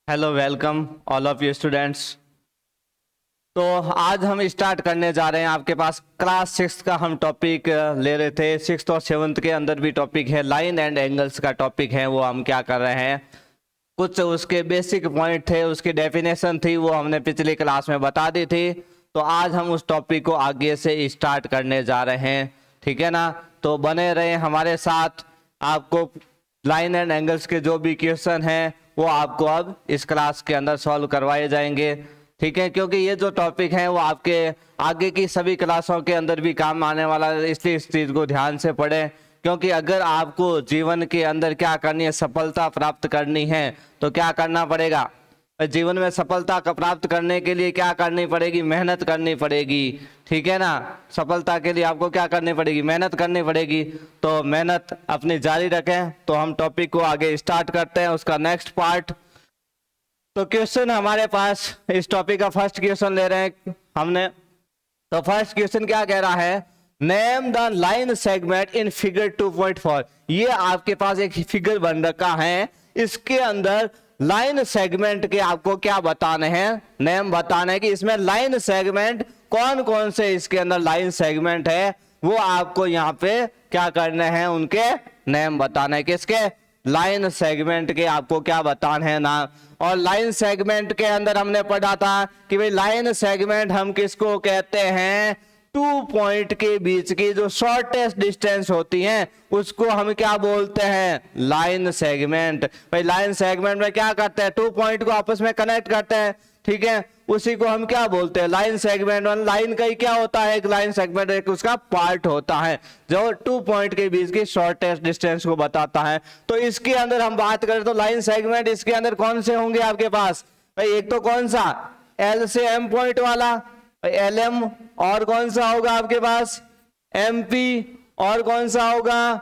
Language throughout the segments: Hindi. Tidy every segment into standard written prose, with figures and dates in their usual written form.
Hello welcome all of you students. तो आज हम स्टार्ट करने जा रहे हैं। आपके पास क्लास 6 का हम टॉपिक ले रहे थे। 6th और 7th के अंदर भी टॉपिक है, लाइन एंड एंगल्स का टॉपिक है। वो हम क्या कर रहे हैं, कुछ उसके बेसिक पॉइंट थे, उसकी डेफिनेशन थी, वो हमने पिछली क्लास में बता दी थी। तो आज हम उस टॉपिक को आगे से स्टार्ट करने जा रहे हैं, ठीक है ना। तो बने रहे हमारे साथ। आपको लाइन एंड एंगल्स के जो भी क्वेश्चन हैं वो आपको अब इस क्लास के अंदर सॉल्व करवाए जाएंगे, ठीक है। क्योंकि ये जो टॉपिक है वो आपके आगे की सभी क्लासों के अंदर भी काम आने वाला है, इसलिए इस चीज़ को ध्यान से पढ़ें। क्योंकि अगर आपको जीवन के अंदर क्या करनी है, सफलता प्राप्त करनी है, तो क्या करना पड़ेगा। जीवन में सफलता का प्राप्त करने के लिए क्या करनी पड़ेगी, मेहनत करनी पड़ेगी, ठीक है ना। सफलता के लिए आपको क्या करनी पड़ेगी, मेहनत करनी पड़ेगी। तो मेहनत अपनी जारी रखें। तो हम टॉपिक को आगे स्टार्ट करते हैं, उसका नेक्स्ट पार्ट। तो क्वेश्चन हमारे पास इस टॉपिक का फर्स्ट क्वेश्चन ले रहे हैं हमने। तो फर्स्ट क्वेश्चन क्या कह रहा है, name the line segment in figure 2.4। ये आपके पास एक फिगर बन रखा है, इसके अंदर लाइन सेगमेंट के आपको क्या बताने हैं, नेम बताने हैं कि इसमें लाइन सेगमेंट कौन कौन से इसके अंदर लाइन सेगमेंट है, वो आपको यहाँ पे क्या करने हैं, उनके नेम बताने हैं। किसके, लाइन सेगमेंट के आपको क्या बताने हैं ना। और लाइन सेगमेंट के अंदर हमने पढ़ा था कि भाई लाइन सेगमेंट हम किसको कहते हैं, 2 पॉइंट के बीच की जो शॉर्टेस्ट डिस्टेंस होती है उसको हम क्या बोलते हैं, लाइन सेगमेंट। भाई लाइन सेगमेंट में क्या करते हैं, 2 पॉइंट को आपस में कनेक्ट करते हैं, ठीक है। उसी को हम क्या बोलते हैं, लाइन सेगमेंट। लाइन का ही क्या होता है, एक लाइन सेगमेंट एक उसका पार्ट होता है जो 2 पॉइंट के बीच की शॉर्टेस्ट डिस्टेंस को बताता है। तो इसके अंदर हम बात करें तो लाइन सेगमेंट इसके अंदर कौन से होंगे आपके पास, भाई एक तो कौन सा, एल से एम पॉइंट वाला, एल एम, और कौन सा होगा आपके पास, एम पी, और कौन सा होगा,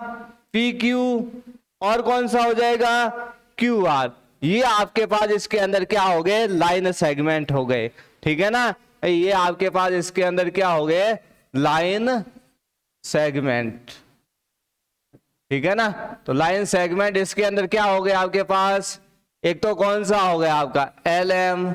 पी क्यू, और कौन सा हो जाएगा, क्यू आर। ये आपके पास इसके अंदर क्या हो गए, लाइन सेगमेंट हो गए, ठीक है ना। ये आपके पास इसके अंदर क्या हो गए, लाइन सेगमेंट, ठीक है ना। तो लाइन सेगमेंट इसके अंदर क्या हो गया आपके पास, एक तो कौन सा हो गया आपका एल एम,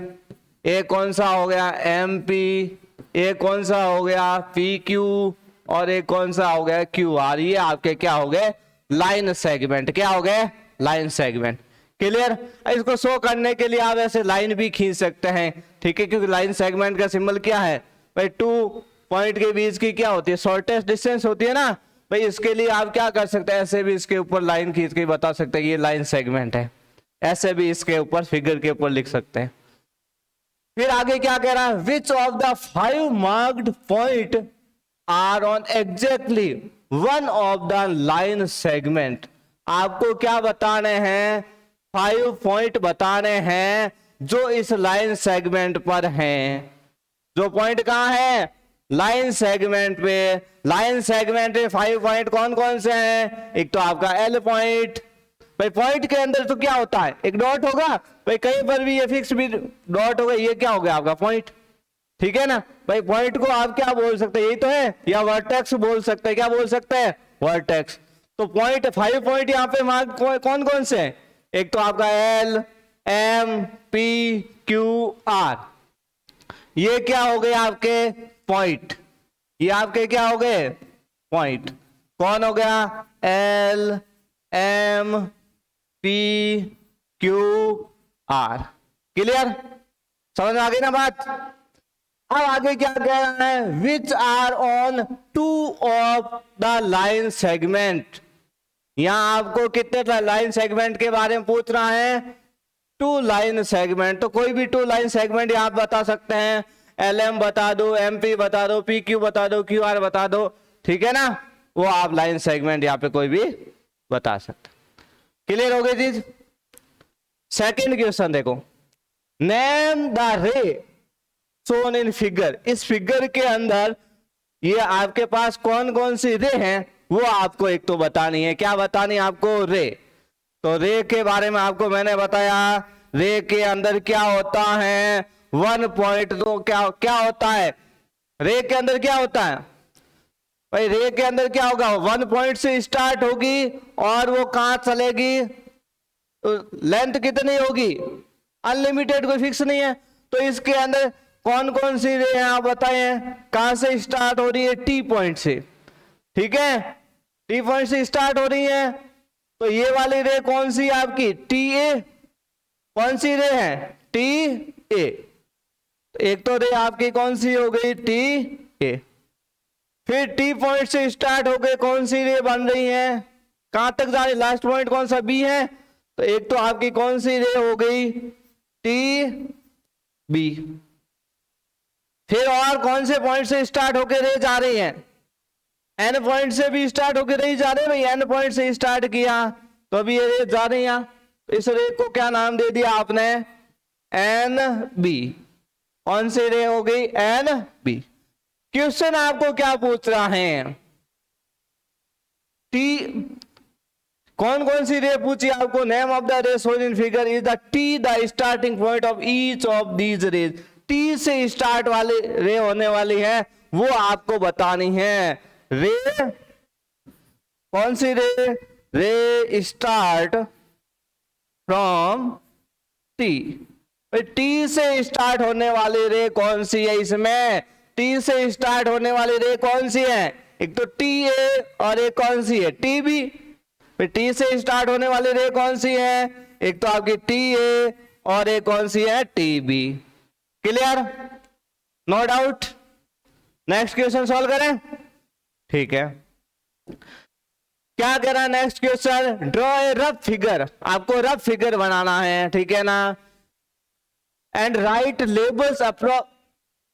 एक कौन सा हो गया एम पी, एक कौन सा हो गया पी क्यू, और एक कौन सा हो गया क्यू आर। ये आपके क्या हो गए, लाइन सेगमेंट। क्या हो गए, लाइन सेगमेंट। क्लियर। इसको शो करने के लिए आप ऐसे लाइन भी खींच सकते हैं, ठीक है। क्योंकि लाइन सेगमेंट का सिंबल क्या है भाई, 2 पॉइंट के बीच की क्या होती है, शॉर्टेस्ट डिस्टेंस होती है ना। भाई इसके लिए आप क्या कर सकते हैं, ऐसे भी इसके ऊपर लाइन खींच के बता सकते हैं ये लाइन सेगमेंट है। ऐसे भी इसके ऊपर फिगर के ऊपर लिख सकते हैं। फिर आगे क्या कह रहा है, which of the 5 marked point are on exactly one of the line segment. आपको क्या बताने हैं, 5 पॉइंट बताने हैं जो इस लाइन सेगमेंट पर हैं। जो पॉइंट कहां है, लाइन सेगमेंट पे। लाइन सेगमेंट पे 5 पॉइंट कौन कौन से हैं, एक तो आपका एल पॉइंट। भाई पॉइंट के अंदर तो क्या होता है, एक डॉट होगा, भाई कहीं पर भी ये फिक्स भी डॉट होगा, ये क्या हो गया आपका पॉइंट, ठीक है ना। भाई पॉइंट को आप क्या बोल सकते हैं, यही तो है, या वर्टेक्स बोल सकते हैं। क्या बोल सकते हैं, वर्टेक्स। तो पॉइंट 5 पॉइंट यहाँ पे मार्क कौन कौन से हैं, एक तो आपका L M P Q R, ये क्या हो गए आपके पॉइंट, ये आपके क्या हो गए पॉइंट। कौन हो गया, L M P Q R. Clear, समझ में आ गई ना बात। अब आगे क्या कह रहा है, which are on 2 of the line segment. यहां आपको कितने लाइन सेगमेंट के बारे में पूछ रहा है, 2 लाइन सेगमेंट। तो कोई भी 2 लाइन सेगमेंट आप बता सकते हैं, एल एम बता दो, एम पी बता दो, पी क्यू बता दो, क्यू आर बता दो, ठीक है ना। वो आप लाइन सेगमेंट यहाँ पे कोई भी बता सकते। क्लियर हो गई चीज। सेकंड क्वेश्चन देखो, नेम द रे शोन इन फिगर। इस फिगर के अंदर ये आपके पास कौन कौन सी रे हैं वो आपको एक तो बतानी है। क्या बतानी है आपको, रे। तो रे के बारे में आपको मैंने बताया, रे के अंदर क्या होता है, 1 पॉइंट। तो क्या क्या होता है, रे के अंदर क्या होता है भाई, रे के अंदर क्या होगा, 1 पॉइंट से स्टार्ट होगी और वो कहां चलेगी, तो लेंथ कितनी होगी, अनलिमिटेड कोई फिक्स नहीं है। तो इसके अंदर कौन कौन सी रे हैं आप बताएं, कहां से स्टार्ट हो रही है, टी पॉइंट से, ठीक है, टी पॉइंट से स्टार्ट हो रही है। तो ये वाली रे कौन सी आपकी, टी ए, कौन सी रे है, टी ए। एक तो रे आपकी कौन सी हो गई, टी ए। फिर टी पॉइंट से स्टार्ट हो गए कौन सी रे बन रही है, कहां तक जा रही, लास्ट पॉइंट कौन सा, बी है। तो एक तो आपकी कौन सी रे हो गई, टी बी। फिर और कौन से पॉइंट से स्टार्ट होकर रे जा रही है, एन पॉइंट से भी स्टार्ट होकर रे जा रहे हैं भाई, एन पॉइंट से स्टार्ट किया तो अभी ये रे जा रही है। इस रे को क्या नाम दे दिया आपने, एन बी। कौन सी रे हो गई, एन बी। क्वेश्चन आपको क्या पूछ रहा है, टी कौन कौन सी रे पूछी आपको, नेम ऑफ द रे shown in figure is the T the starting point of each of these raise. T से स्टार्ट वाले रे होने वाली है वो आपको बतानी है। रे कौन सी रे, रे स्टार्ट फ्रॉम टी। टी से स्टार्ट होने वाली रे कौन सी है, इसमें टी से स्टार्ट होने वाली रे कौन सी है, एक तो टी ए और एक कौन सी है, टी बी। टी से स्टार्ट होने वाली रे कौन सी है, एक तो आपकी टी ए और एक कौन सी है, T B. Clear, no doubt. Next question solve करें, ठीक है। क्या कह रहा है next question, draw a rough figure, आपको रफ फिगर बनाना है, ठीक है ना, and right labels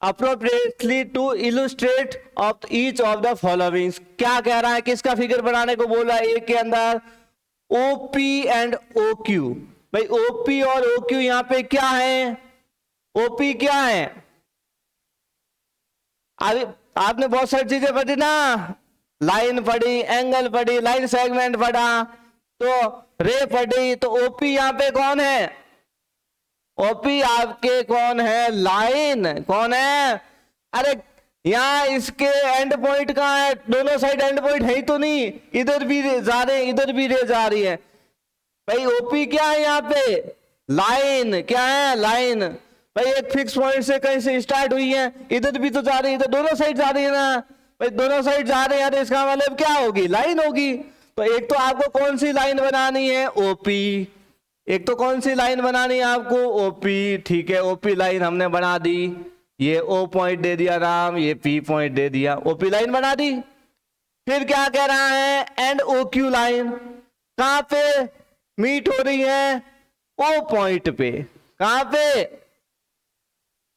appropriately to illustrate of each of the following। क्या कह रहा है, किसका फिगर बनाने को बोल रहा है, एक के अंदर OP एंड OQ। भाई OP और OQ यहां पे क्या है, OP क्या है, अभी आपने बहुत सारी चीजें पढ़ी ना, लाइन पढ़ी, एंगल पढ़ी, लाइन सेगमेंट पढ़ा, तो रे पढ़ी। तो OP यहां पे कौन है, ओपी आपके कौन है, लाइन कौन है, अरे यहाँ इसके एंड पॉइंट कहाँ है, दोनों साइड एंड पॉइंट है ही तो नहीं, इधर भी जा रहे हैं इधर भी रे जा रही है। भाई ओपी क्या है यहाँ पे, लाइन, क्या है, लाइन। भाई एक फिक्स पॉइंट से कहीं से स्टार्ट हुई है, इधर भी तो जा रही है, इधर दोनों साइड जा रही है ना, भाई दोनों साइड जा रहे हैं, इसका मतलब क्या होगी, लाइन होगी। तो एक तो आपको कौन सी लाइन बनानी है, ओपी। एक तो कौन सी लाइन बनानी है आपको, ओपी, ठीक है। ओपी लाइन हमने बना दी, ये ओ पॉइंट दे दिया नाम, ये पी पॉइंट दे दिया, ओपी लाइन बना दी। फिर क्या कह रहा है, एंड ओ क्यू लाइन कहां पे मीट हो रही है, ओ पॉइंट पे। कहां पे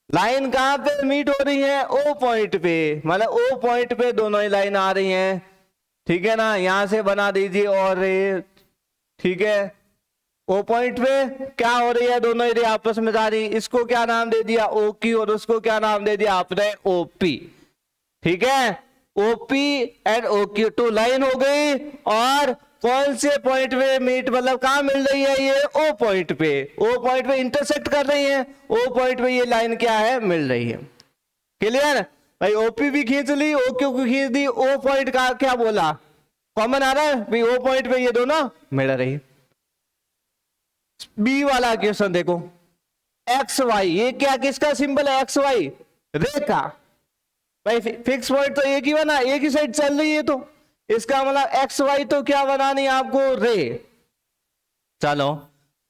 लाइन, कहां पे मीट हो रही है, ओ पॉइंट पे, मतलब ओ पॉइंट पे दोनों ही लाइन आ रही हैं, ठीक है ना। यहां से बना दीजिए और रे, ठीक है। ओ पॉइंट पे क्या हो रही है, दोनों ही रे आपस में जा रही, इसको क्या नाम दे दिया, ओ क्यू, और उसको क्या नाम दे दिया आपने, ओपी, ठीक है। OP and O Q two line हो गई, और कौन से पॉइंट पे मीट, मतलब कहां मिल रही है, ये ओ पॉइंट पे, ओ पॉइंट पे इंटरसेक्ट कर रही है, ओ पॉइंट पे ये लाइन क्या है, मिल रही है। क्लियर भाई, ओपी भी खींच ली, ओ क्यू को खींच दी, ओ पॉइंट का क्या बोला, कॉमन आ रहा है भाई, ओ पॉइंट पे ये दोनों मिल रही। बी वाला क्वेश्चन देखो, एक्स वाई, ये क्या किसका सिंबल है, एक्स वाई, रे का। भाई फिक्स पॉइंट तो एक ही बना, एक ही साइड चल रही है, तो इसका मतलब एक्स वाई तो क्या बनानी आपको, रे। चलो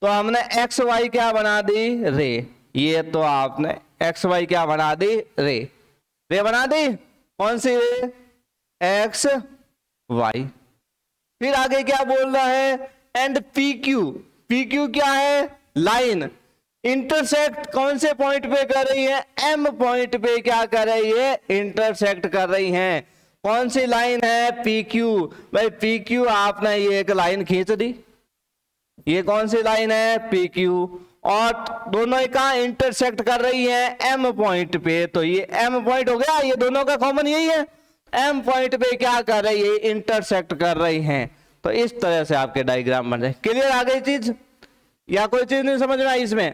तो हमने एक्स वाई क्या बना दी, रे। ये तो आपने एक्स वाई क्या बना दी, रे, रे बना दी। कौन सी रे, एक्स वाई। फिर आगे क्या बोल रहा है, and P Q, P Q क्या है, लाइन, इंटरसेक्ट कौन से पॉइंट पे कर रही है, एम पॉइंट पे क्या कर रही है, इंटरसेक्ट कर रही है। कौन सी लाइन है, पी क्यू। भाई पी क्यू आपने ये एक लाइन खींच दी, ये कौन सी लाइन है, पी क्यू, और दोनों कहां इंटरसेक्ट कर रही है, एम पॉइंट पे। तो ये एम पॉइंट हो गया, ये दोनों का कॉमन यही है, एम पॉइंट पे क्या कर रही है, इंटरसेक्ट कर रही है। तो इस तरह से आपके डायग्राम बन रहे। क्लियर आ गई चीज, या कोई चीज नहीं समझ में आई इसमें।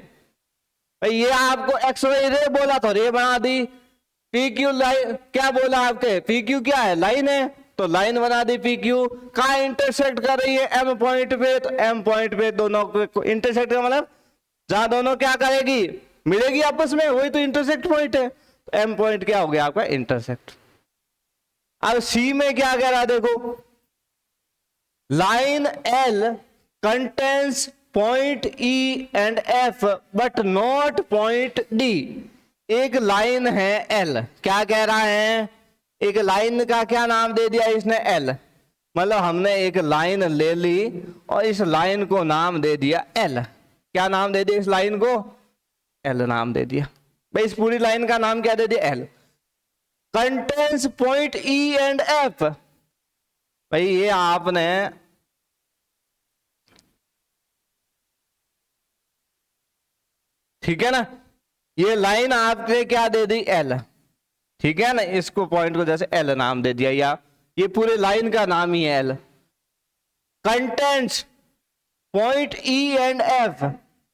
भाई ये आपको एक्स वाई रे बोला तो रे बना दी, पी क्यू लाइन क्या बोला आपके, पी क्यू क्या है, लाइन है, तो लाइन बना दी। पी क्यू कहां इंटरसेक्ट कर रही है, एम पॉइंट पे, तो एम पॉइंट पे दोनों को इंटरसेक्ट का मतलब जहां दोनों क्या करेगी, मिलेगी आपस में, वही तो इंटरसेक्ट पॉइंट है। तो एम पॉइंट क्या हो गया आपका, इंटरसेक्ट। अब सी में क्या कह रहा है देखो, line L contains point E and F but not point D. एक लाइन है एल, क्या कह रहा है, एक लाइन का क्या नाम दे दिया इसने, एल। मतलब हमने एक लाइन ले ली और इस लाइन को नाम दे दिया एल। क्या नाम दे दिया इस लाइन को, एल नाम दे दिया। भाई इस पूरी लाइन का नाम क्या दे दिया, L. Contains point E and F, भाई ये आपने ठीक है ना, ये लाइन आपने क्या दे दी, एल। ठीक है ना, इसको पॉइंट को जैसे एल नाम दे दिया, या ये पूरे लाइन का नाम ही है L. Contains point E and F,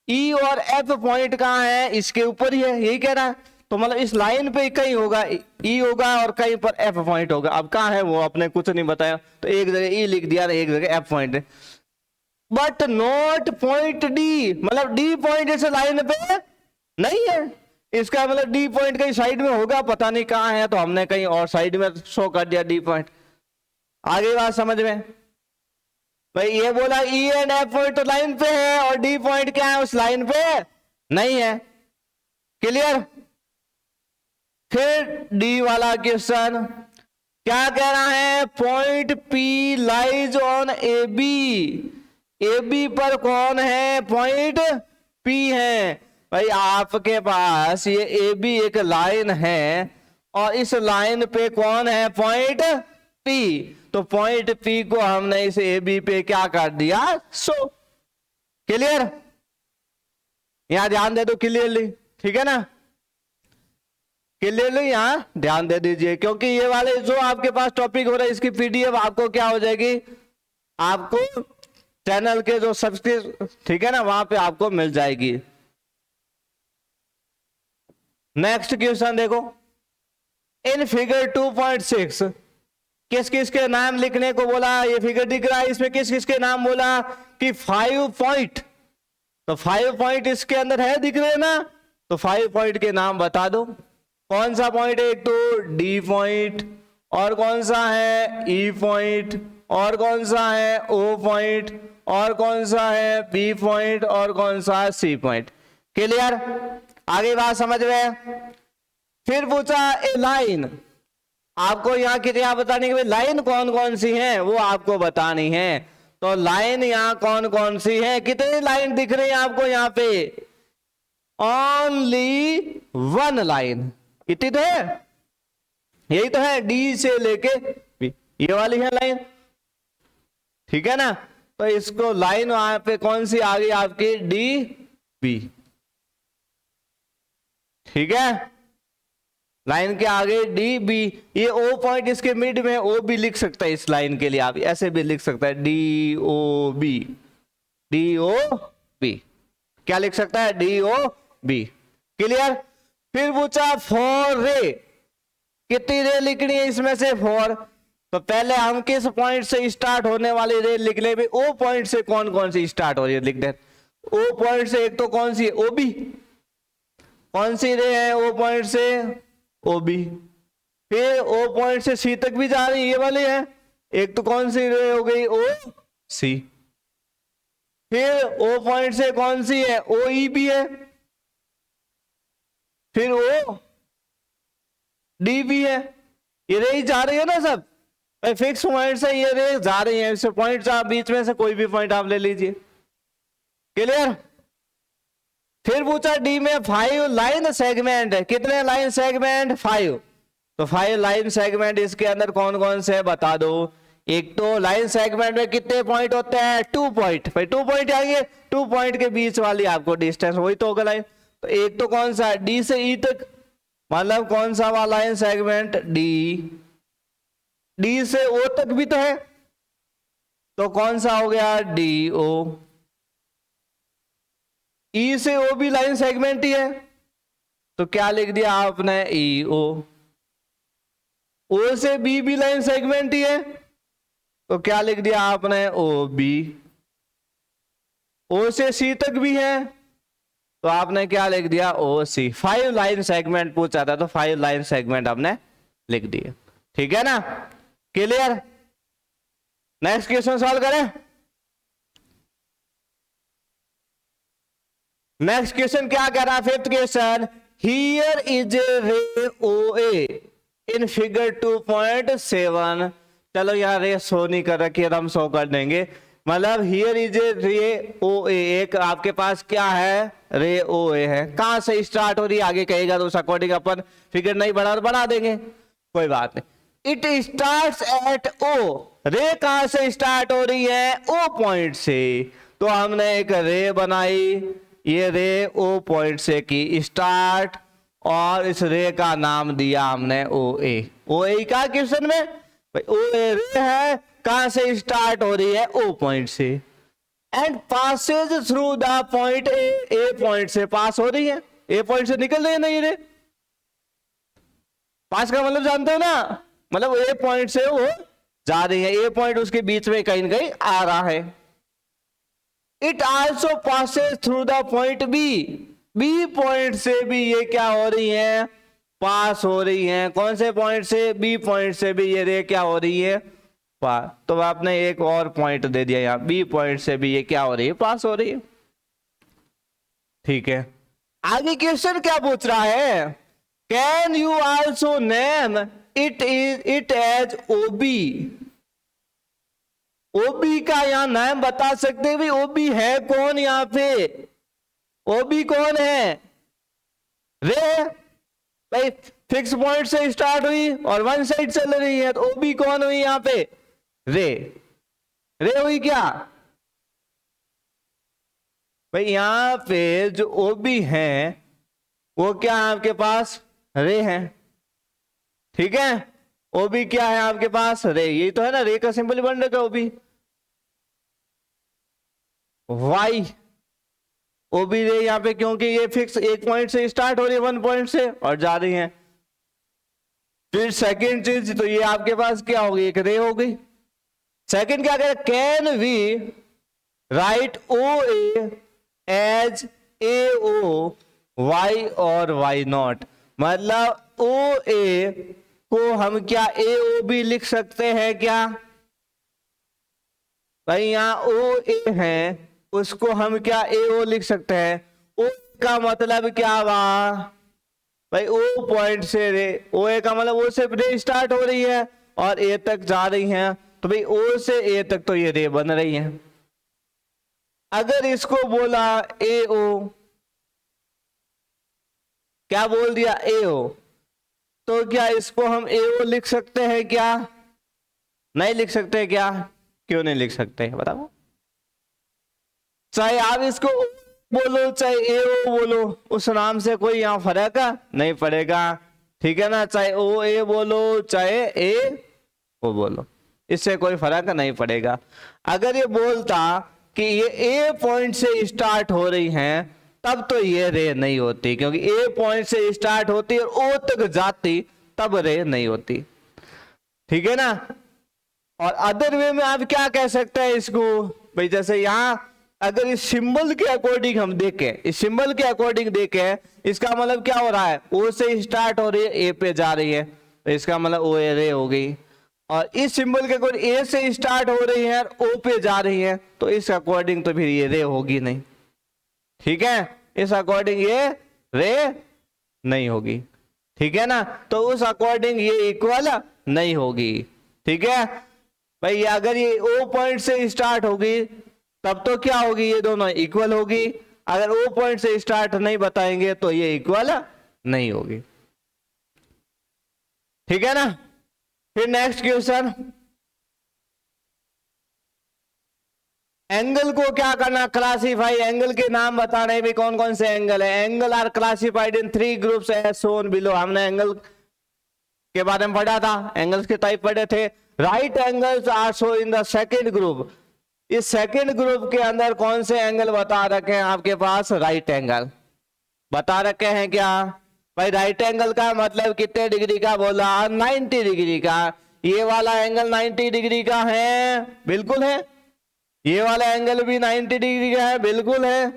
E और एफ पॉइंट कहां है, इसके ऊपर ही है, यही कह रहा है। तो मतलब इस लाइन पे कहीं होगा ई होगा और कहीं पर एफ पॉइंट होगा। अब कहां है वो आपने कुछ नहीं बताया, तो एक जगह ई लिख दिया, एक जगह एफ पॉइंट है। बट नॉट पॉइंट डी, मतलब डी पॉइंट इस लाइन पे नहीं है। इसका मतलब डी पॉइंट कहीं साइड में होगा, पता नहीं कहां है, तो हमने कहीं और साइड में शो कर दिया डी पॉइंट। आगे बात समझ में, भाई ये बोला ई एंड एफ पॉइंट तो लाइन पे है और डी पॉइंट क्या है, उस लाइन पे नहीं है। क्लियर। फिर डी वाला क्वेश्चन क्या कह रहा है, point P lies on A B. A B पर कौन है, पॉइंट पी है। भाई आपके पास ये ए बी एक लाइन है और इस लाइन पे कौन है, पॉइंट पी। तो पॉइंट पी को हमने इस ए बी पे क्या कर दिया, सो। क्लियर, यहां ध्यान दे दो क्लियरली, ठीक है ना, क्लियरली यहां ध्यान दे दीजिए, क्योंकि ये वाले जो आपके पास टॉपिक हो रहा है इसकी पीडीएफ आपको क्या हो जाएगी, आपको चैनल के जो सब्सक्रिप्शन, ठीक है ना, वहां पे आपको मिल जाएगी। नेक्स्ट क्वेश्चन देखो, इन फिगर 2.6 किस किस के नाम लिखने को बोला। ये फिगर दिख रहा है, इसमें किस किस के नाम बोला कि 5 पॉइंट। तो 5 पॉइंट इसके अंदर है, दिख रहे हैं ना, तो 5 पॉइंट के नाम बता दो। कौन सा पॉइंट है, एक तो डी पॉइंट, और कौन सा है ई पॉइंट, और कौन सा है ओ पॉइंट, और कौन सा है बी पॉइंट, और कौन सा है सी पॉइंट। क्लियर, आगे बात समझ में। फिर पूछा ए लाइन, आपको यहाँ की क्या बतानी है, लाइन कौन कौन सी है वो आपको बतानी है। तो लाइन यहाँ कौन कौन सी है, कितनी लाइन दिख रही है आपको यहाँ पे, ओनली 1 लाइन। कितनी तो है, यही तो है, डी से लेके बी, ये वाली है लाइन, ठीक है ना। तो इसको लाइन वहां पे कौन सी आ गई आपकी, डी बी, ठीक है, लाइन के आगे डी बी। ये ओ पॉइंट इसके मिड में, ओ बी लिख सकता है इस लाइन के लिए, आप ऐसे भी लिख सकता है, D O B, D O B, क्या लिख सकता है, डी ओ बी। क्लियर। फिर पूछा 4 रे, कितनी रे लिखनी है इसमें से 4। तो पहले हम किस पॉइंट से स्टार्ट होने वाली रे लिख ले, भी ओ पॉइंट से कौन कौन सी स्टार्ट हो रही है लिख दे। ओ पॉइंट से एक तो कौन सी है, ओ बी, कौन सी रे है ओ पॉइंट से, ओ बी। फिर ओ पॉइंट से सी तक भी जा रही है, ये वाली है, एक तो कौन सी रे हो गई, ओ सी। फिर ओ पॉइंट से कौन सी है, ओ ई भी है, फिर ओ डी भी है, ये रे जा रही है ना सब, फिक्स पॉइंट से ये रे जा रही है, इस पॉइंट बीच में से कोई भी पॉइंट आप ले लीजिए। क्लियर। फिर पूछा डी में 5 लाइन सेगमेंट है, कितने लाइन सेगमेंट, 5। तो 5 लाइन सेगमेंट इसके अंदर कौन कौन से बता दो। एक तो लाइन सेगमेंट में कितने पॉइंट होते हैं, 2 पॉइंट। भाई 2 पॉइंट आएंगे, 2 पॉइंट के बीच वाली आपको डिस्टेंस वही तो होगा लाइन। तो एक तो कौन सा, डी से ई तक, मतलब कौन सा वाला लाइन सेगमेंट, डी। डी से ओ तक भी तो है, तो कौन सा हो गया, डी ओ। ई से ओ भी लाइन सेगमेंट ही है, तो क्या लिख दिया आपने, ई ओ। ओ से बी भी लाइन सेगमेंट ही है, तो क्या लिख दिया आपने, ओ बी। ओ से सी तक भी है, तो आपने क्या लिख दिया, ओ सी। 5 लाइन सेगमेंट पूछा था तो 5 लाइन सेगमेंट आपने लिख दिए। ठीक है ना, क्लियर। नेक्स्ट क्वेश्चन सॉल्व करें। नेक्स्ट क्वेश्चन क्या कह रहा है, 5th question, here is a रे ओ ए इन फिगर 2.7। चलो यहाँ रे शो नहीं कर रखी है तो हम शो कर देंगे। मतलब हियर इज ए रे ओ ए, एक आपके पास क्या है, रे ओ ए है। कहां से स्टार्ट हो रही है आगे कहेगा तो उस अकॉर्डिंग अपन फिगर नहीं बढ़ा बढ़ा देंगे, कोई बात नहीं। इट स्टार्ट्स एट ओ, रे कहां से स्टार्ट हो रही है, ओ पॉइंट से। तो हमने एक रे बनाई, ये रे ओ पॉइंट से की स्टार्ट, और इस रे का नाम दिया हमने ओ ए। ओ ए का क्वेश्चन में ओ ए रे है, कहां से स्टार्ट हो रही है, ओ पॉइंट से, and Passage through the point A, A point से पास हो रही है, ए पॉइंट से निकल रही है ना ये रे। पास का मतलब जानते हो ना, मतलब ए पॉइंट से वो जा रही है, ए पॉइंट उसके बीच में कहीं ना कहीं आ रहा है। It also passes through the point B, B point से भी ये क्या हो रही है, पास हो रही है। कौन से पॉइंट से, बी पॉइंट से भी ये रे क्या हो रही है, पास। तो आपने एक और पॉइंट दे दिया यहाँ, बी पॉइंट से भी ये क्या हो रही है, पास हो रही है। ठीक है, आगे क्वेश्चन क्या पूछ रहा है, can you also name it as OB. OB का यहां नाम बता सकते हैं भाई, ओबी है कौन यहां पे, ओबी कौन है, रे। भाई फिक्स पॉइंट से स्टार्ट हुई और वन साइड चल रही है, तो ओबी कौन हुई यहां पे, रे। रे हुई क्या भाई, यहां पे जो ओबी है वो क्या है आपके पास, रे है। ठीक है, ओबी क्या है आपके पास, रे। यही तो है ना, रे का सिंपल बन रखा ओबी। वाई ओबी रे यहां पे, क्योंकि ये फिक्स एक पॉइंट से स्टार्ट हो रही है, वन पॉइंट से, और जा रही है। फिर सेकंड चीज, तो ये आपके पास क्या होगी, एक रे हो गई। सेकंड क्या कह, can we write O A as A O why और वाई नॉट। मतलब ओ ए को हम क्या ए ओ भी लिख सकते हैं क्या, भाई यहाँ ओ ए है उसको हम क्या ए ओ लिख सकते हैं। ओ का मतलब क्या हुआ भाई, ओ पॉइंट से रे, ओ ए का मतलब ओ से रे स्टार्ट हो रही है और ए तक जा रही है, तो भाई ओ से ए तक तो ये रे बन रही है। अगर इसको बोला ए ओ, क्या बोल दिया, ए ओ, तो क्या इसको हम ए ओ लिख सकते हैं क्या, नहीं लिख सकते क्या, क्यों नहीं लिख सकते बताओ। चाहे आप इसको बोलो चाहे ए ओ बोलो, उस नाम से कोई यहां फर्क नहीं पड़ेगा। ठीक है ना, चाहे ओ ए बोलो चाहे ए ओ बोलो, इससे कोई फर्क नहीं पड़ेगा। अगर ये बोलता कि ये ए पॉइंट से स्टार्ट हो रही हैं, तब तो ये रे नहीं होती, क्योंकि ए पॉइंट से स्टार्ट होती और ओ तक जाती, तब रे नहीं होती। ठीक है ना। और अदर वे में आप क्या कह सकते हैं इसको भाई, जैसे यहां अगर इस सिंबल के अकॉर्डिंग हम देखें, इस सिंबल के अकॉर्डिंग देखें, इसका मतलब क्या हो रहा है, ओ से स्टार्ट हो रही है ए पे जा रही है, तो इसका मतलब ओ ए रे हो गई। और इस सिंबल के अकॉर्डिंग ए से स्टार्ट हो रही है और ओ पे जा रही है, तो इस अकॉर्डिंग तो फिर ये रे होगी नहीं। ठीक है, इस अकॉर्डिंग ये रे नहीं होगी। ठीक है ना, तो उस अकॉर्डिंग ये इक्वल नहीं होगी। ठीक है भाई, अगर ये ओ पॉइंट से स्टार्ट होगी तब तो क्या होगी, ये दोनों इक्वल होगी। अगर ओ पॉइंट से स्टार्ट नहीं बताएंगे तो ये इक्वल नहीं होगी। ठीक है ना। फिर नेक्स्ट क्वेश्चन, एंगल को क्या करना, क्लासीफाई। एंगल के नाम बताने भी कौन कौन से एंगल है। Angle are classified in 3 groups as shown below. हमने एंगल के बारे में पढ़ा था, एंगल्स के टाइप पढ़े थे। Right angles are show in the second group. इस सेकेंड ग्रुप के अंदर कौन से एंगल बता रखे हैं आपके पास, राइट एंगल बता रखे हैं क्या भाई। राइट एंगल का मतलब कितने डिग्री का बोला, 90 डिग्री का। ये वाला एंगल 90 डिग्री का है, बिल्कुल है। ये वाला एंगल भी 90 डिग्री का है, बिल्कुल है।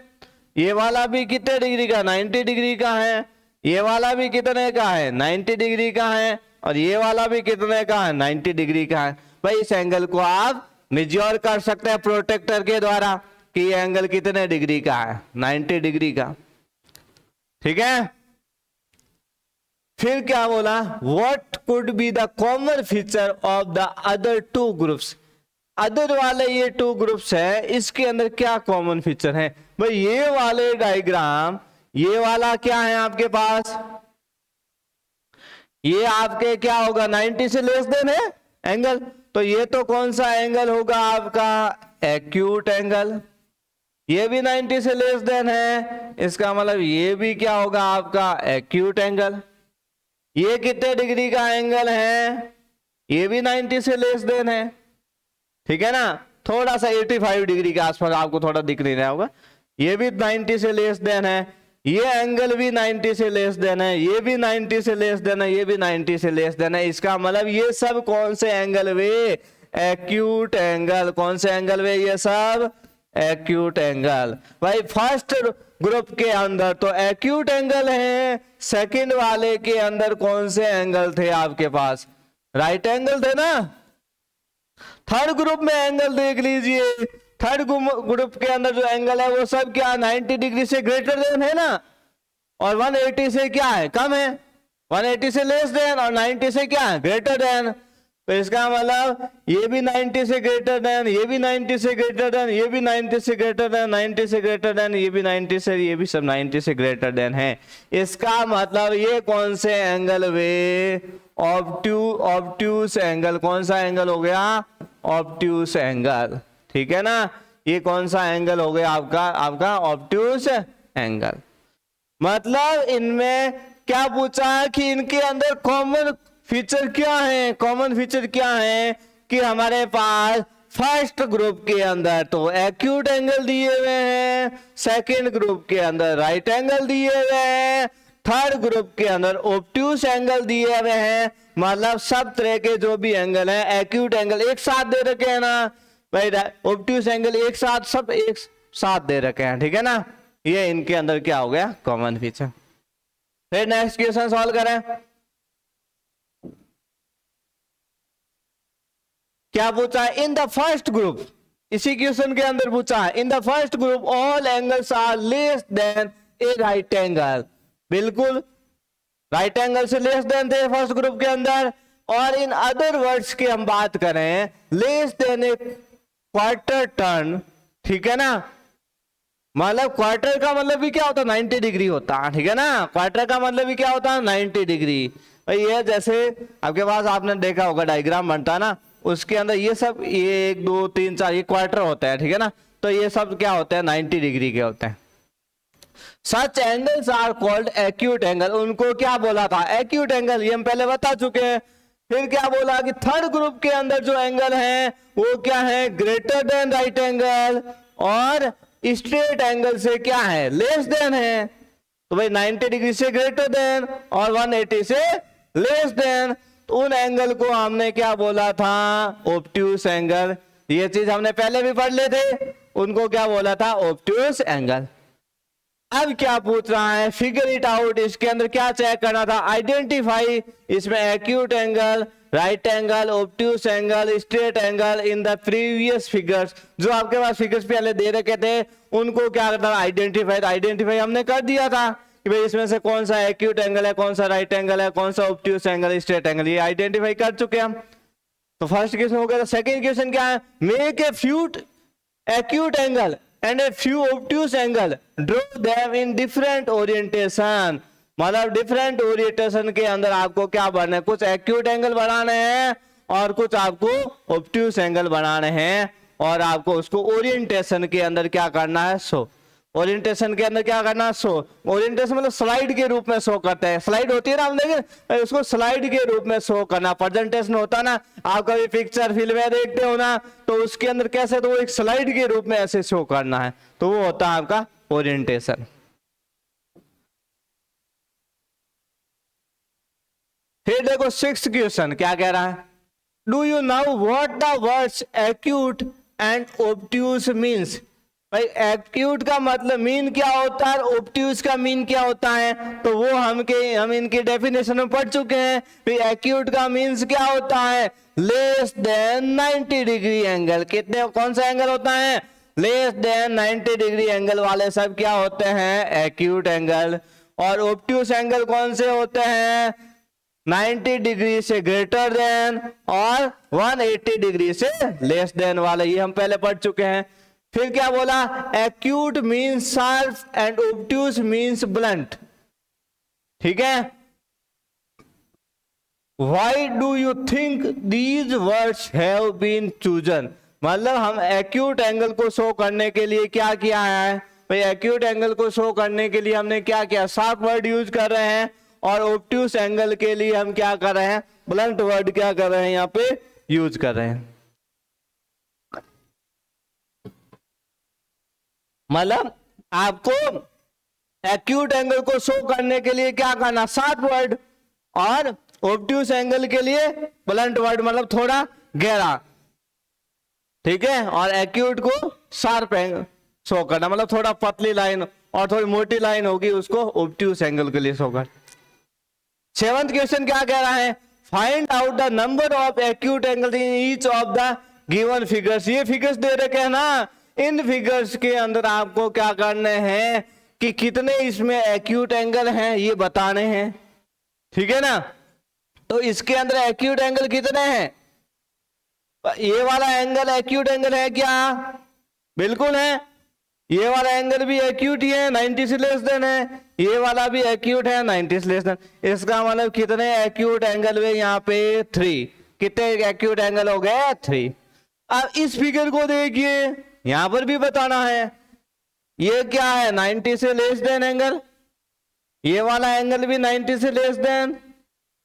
ये वाला भी कितने डिग्री का, 90 डिग्री का है, ये वाला भी कितने का है, 90 डिग्री का है, और ये वाला भी कितने का है, 90 डिग्री का है। भाई इस एंगल को आप मेजर कर सकते हैं प्रोटेक्टर के द्वारा कि ये एंगल कितने डिग्री का है, 90 डिग्री का। ठीक है, फिर क्या बोला, what could be the common feature of the other two groups. Other वाले ये टू ग्रुप्स है, इसके अंदर क्या कॉमन फीचर है। भाई ये वाले डायग्राम, ये वाला क्या है आपके पास, ये आपके क्या होगा, 90 से लेस देन है एंगल, तो ये तो कौन सा एंगल होगा आपका, एक्यूट एंगल। ये भी 90 से लेस देन है, इसका मतलब ये भी क्या होगा आपका एक्यूट एंगल। ये कितने डिग्री का एंगल है, ये भी 90 से लेस देन है। ठीक है ना, थोड़ा सा 85 डिग्री के आसपास, आपको थोड़ा दिख नहीं रहा होगा। ये भी 90 से लेस देन है, ये एंगल भी 90 से लेस देन है, ये भी 90 से लेस देन है, ये भी 90 से लेस देन है। इसका मतलब ये सब कौन से एंगल वे, एक्यूट एंगल। कौन से एंगल वे, ये सब एक्यूट एंगल। भाई फर्स्ट ग्रुप के अंदर तो एक्यूट एंगल है, सेकंड वाले के अंदर कौन से एंगल थे आपके पास, राइट एंगल थे ना। थर्ड ग्रुप में एंगल देख लीजिए, थर्ड ग्रुप के अंदर जो एंगल है वो सब क्या 90 डिग्री से ग्रेटर देन है ना, और 180 से क्या है, कम है। 180 से लेस देन और 90 से क्या है, ग्रेटर देन। तो इसका मतलब ये भी 90 से ग्रेटर देन, ये भी 90 से ग्रेटर देन, ये भी 90 से ग्रेटर देन, 90 से ग्रेटर देन, ये भी 90 से, ये भी सब 90 से ग्रेटर देन है। इसका मतलब ये कौन से एंगल वे, ऑब्ट्यूस एंगल। कौन सा एंगल हो गया, ऑब्ट्यूस एंगल। ठीक है ना, ये कौन सा एंगल हो गया आपका ऑब्ट्यूस एंगल। मतलब इनमें क्या पूछा है कि इनके अंदर कॉमन फीचर क्या है, कॉमन फीचर क्या है कि हमारे पास फर्स्ट ग्रुप के अंदर तो एक्यूट एंगल दिए हुए हैं, सेकंड ग्रुप के अंदर राइट एंगल दिए हुए हैं, थर्ड ग्रुप के अंदर ऑब्ट्यूस एंगल दिए हुए हैं। मतलब सब तरह के जो भी एंगल हैं, एक्यूट एंगल एक साथ दे रखे हैं ना भाई, ऑब्ट्यूस एंगल एक साथ, सब एक साथ दे रखे हैं। ठीक है ना, ये इनके अंदर क्या हो गया, कॉमन फीचर। फिर नेक्स्ट क्वेश्चन सॉल्व करें। क्या पूछा है, इन द फर्स्ट ग्रुप, इसी क्वेश्चन के अंदर पूछा है, in the first group all angles are less than a right angle. बिल्कुल राइट एंगल से लेस देन थे फर्स्ट ग्रुप के अंदर। और इन अदर वर्ड्स की हम बात करें, लेस देन ए क्वार्टर टर्न। ठीक है ना, मतलब क्वार्टर का मतलब भी क्या होता है, 90 डिग्री होता है। ठीक है ना, क्वार्टर का मतलब भी क्या होता है, 90 डिग्री। ये जैसे आपके पास आपने देखा होगा डायग्राम बनता है ना, उसके अंदर ये सब, ये 1 2 3 4 ये क्वार्टर होता है। ठीक है ना, तो ये सब क्या होते हैं, 90 डिग्री के होते हैं। Such angles are called acute angle. उनको क्या बोला था, एक्यूट एंगल, ये हम पहले बता चुके हैं। फिर क्या बोला कि थर्ड ग्रुप के अंदर जो एंगल है वो क्या है, ग्रेटर देन राइट एंगल, और स्ट्रेट एंगल से क्या है, लेस देन है। तो भाई 90 डिग्री से ग्रेटर देन और 180 से लेस देन, तो उन एंगल को हमने क्या बोला था, ऑब्ट्यूस एंगल। ये चीज हमने पहले भी पढ़ ले थे, उनको क्या बोला था, ऑब्ट्यूस एंगल। अब क्या पूछ रहा है, फिगर इट आउट। इसके अंदर क्या चेक करना था, आइडेंटिफाई, इसमें acute angle, right angle, obtuse angle, straight angle in the previous figures. जो आपके पास फिगर्स पहले दे रखे थे उनको क्या करना था, आइडेंटिफाई। आइडेंटिफाई हमने कर दिया था कि भाई इसमें से कौन सा एक्यूट एंगल है, कौन सा राइट एंगल है, कौन सा ऑब्ट्यूस एंगल, स्ट्रेट एंगल, ये आइडेंटिफाई कर चुके हम। तो फर्स्ट क्वेश्चन हो गया। सेकंड क्वेश्चन क्या है, make a few acute angle and a few obtuse angle, draw them in different orientation। मतलब डिफरेंट ओरिएंटेशन के अंदर आपको क्या बनाना है, कुछ एक्यूट एंगल बनाने हैं और कुछ आपको ऑब्ट्यूस एंगल बनाने हैं, और आपको उसको ओरिएंटेशन के अंदर क्या करना है, शो। ओरिएंटेशन के अंदर क्या करना है, शो। ओरिएंटेशन मतलब स्लाइड के रूप में शो करते हैं। स्लाइड होती है ना, हम देखें उसको स्लाइड के रूप में शो करना। प्रेजेंटेशन होता ना, आप कभी पिक्चर फिल्में देखते हो ना, तो उसके अंदर कैसे, तो वो एक स्लाइड के रूप में ऐसे शो करना है, तो वो होता है आपका ओरिएंटेशन। फिर देखो सिक्स्थ क्वेश्चन क्या कह रहा है, do you now what the words acute and obtuse means. भाई एक्यूट का मतलब मीन क्या होता है, ऑब्ट्यूज का मीन क्या होता है, तो वो हम इनकी डेफिनेशन में पढ़ चुके हैं। भाई एक्यूट का मीन्स क्या होता है, लेस देन 90 डिग्री एंगल। कितने, कौन सा एंगल होता है, लेस देन 90 डिग्री एंगल वाले सब क्या होते हैं, एक्यूट एंगल। और ऑब्ट्यूज एंगल कौन से होते हैं, 90 डिग्री से ग्रेटर देन और 180 डिग्री से लेस देन वाले, ये हम पहले पढ़ चुके हैं। फिर क्या बोला, acute means sharp and obtuse means blunt. ठीक है, why do you think these words have been chosen, मतलब हम एक्यूट एंगल को शो करने के लिए क्या किया है, भाई एक्यूट एंगल को शो करने के लिए हमने क्या किया, शार्प वर्ड यूज कर रहे हैं, और ऑब्ट्यूज एंगल के लिए हम क्या कर रहे हैं, ब्लंट वर्ड क्या कर रहे हैं यहाँ पे यूज कर रहे हैं। मतलब आपको एक्यूट एंगल को शो करने के लिए क्या करना, शार्प वर्ड, और ऑब्ट्यूज एंगल के लिए ब्लंट वर्ड, मतलब थोड़ा गहरा। ठीक है, और एक्यूट को शार्प एंगल शो करना, मतलब थोड़ा पतली लाइन, और थोड़ी मोटी लाइन होगी उसको ऑब्ट्यूज एंगल के लिए शो कर। 7th क्वेश्चन क्या कह रहा है, find out the number of acute angle in each of the given figures. ये फिगर्स दे रखे हैं ना, इन फिगर्स के अंदर आपको क्या करने हैं कि कितने इसमें एक्यूट एंगल हैं ये बताने हैं। ठीक है ना, तो इसके अंदर एक्यूट एंगल कितने हैं, ये वाला एंगल एक्यूट एंगल है क्या, बिल्कुल है। ये वाला एंगल भी एक्यूट ही है, 90 से लेस देन है। ये वाला भी एक्यूट है, 90 से लेस देन। इसका मतलब कितने एक्यूट एंगल हुए यहाँ पे, 3। कितने एक्यूट एंगल हो गए, 3। अब इस फिगर को देखिए, यहां पर भी बताना है, ये क्या है, 90 से लेस देन एंगल, ये वाला एंगल भी 90 से लेस देन,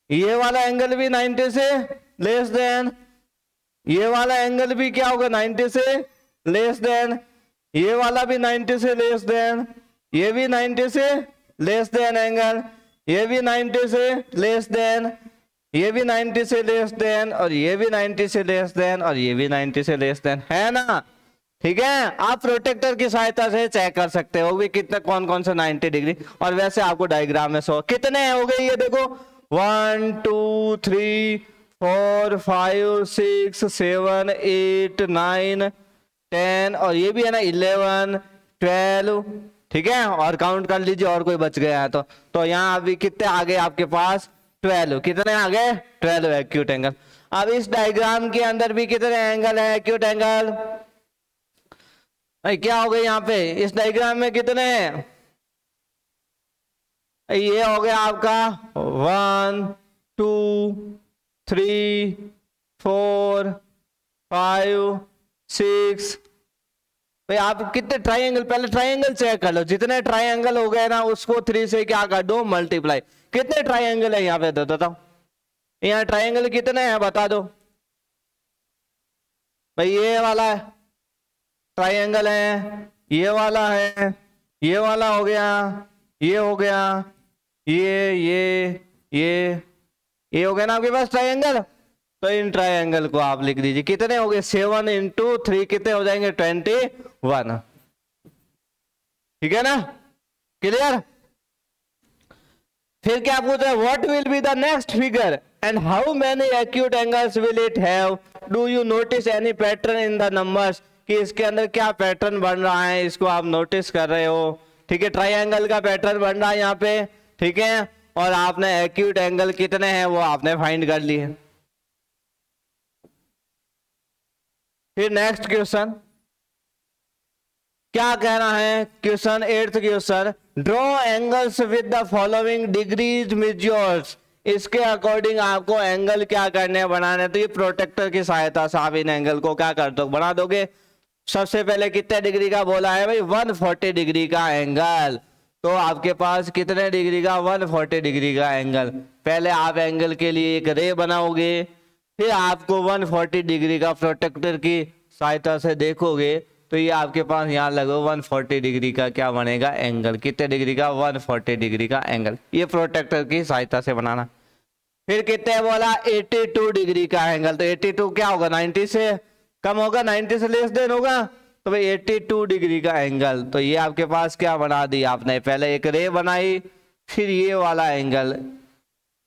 ये वाला एंगल भी 90 से लेस देन, ये वाला एंगल भी क्या होगा, 90 से लेस देन, ये वाला भी 90 से लेस देन, ये भी 90 से लेस देन एंगल, ये भी 90 से लेस देन, ये भी 90 से लेस देन, और ये भी 90 से लेस देन, और ये भी 90 से लेस देन, है ना। ठीक है, आप प्रोटेक्टर की सहायता से चेक कर सकते हो भी कितने, कौन कौन से 90 डिग्री, और वैसे आपको डायग्राम में शो कितने हो गए, ये देखो 1 2 3 4 5 6 7 8 9 10, और ये भी है ना 11 12। ठीक है, और काउंट कर लीजिए और कोई बच गया है तो यहाँ अभी कितने आ गए आपके पास, 12। कितने आ गए, 12 एक्यूट एंगल। अब इस डायग्राम के अंदर भी कितने एंगल है, एक्यूट एंगल, भाई क्या हो गए यहाँ पे, इस डायग्राम में कितने हैं, ये हो गया आपका 1 2 3 4 5 6। भाई आप कितने ट्राइंगल, पहले ट्राइंगल चेक कर लो, जितने ट्राइंगल हो गए ना उसको 3 से क्या कर दो, मल्टीप्लाई। कितने ट्राइंगल है यहाँ पे, दो बताओ, यहाँ ट्राइंगल कितने हैं बता दो भाई। ये वाला ट्राइंगल है, ये वाला है, ये वाला हो गया, ये हो गया, ये हो गया ना आपके पास ट्राइंगल। तो इन ट्राइंगल को आप लिख दीजिए, कितने हो गए, 7 × 3 कितने हो जाएंगे, 21। ठीक है ना, क्लियर। फिर क्या पूछ रहा है, what will be the next figure and how many acute angles will it have, do you notice any pattern in the numbers, कि इसके अंदर क्या पैटर्न बन रहा है, इसको आप नोटिस कर रहे हो। ठीक है, ट्राइंगल का पैटर्न बन रहा है यहाँ पे। ठीक है, और आपने एक्यूट एंगल कितने हैं वो आपने फाइंड कर लिए। फिर नेक्स्ट क्वेश्चन क्या कहना है, question 8th question, draw angles with the following degrees measures. इसके अकॉर्डिंग आपको एंगल क्या करने हैं, बनाने। तो ये प्रोटेक्टर की सहायता से आप इन एंगल को क्या कर दो, बना दोगे। सबसे पहले कितने डिग्री का बोला है भाई, 140 डिग्री का एंगल। तो आपके पास कितने डिग्री का, 140 डिग्री का एंगल। पहले आप एंगल के लिए एक रे बनाओगे, फिर आपको 140 डिग्री का प्रोटेक्टर की सहायता से देखोगे, तो ये आपके पास यहाँ लगो 140 डिग्री का क्या बनेगा, एंगल। कितने डिग्री का, 140 डिग्री का एंगल। ये प्रोटेक्टर की सहायता से बनाना। फिर कितने बोला, 82 डिग्री का एंगल। तो 82 क्या होगा, 90 से कम होगा, 90 से लेस देन होगा। तो भाई 82 डिग्री का एंगल। तो ये आपके पास क्या बना दी आपने, पहले एक रे बनाई, फिर ये वाला एंगल,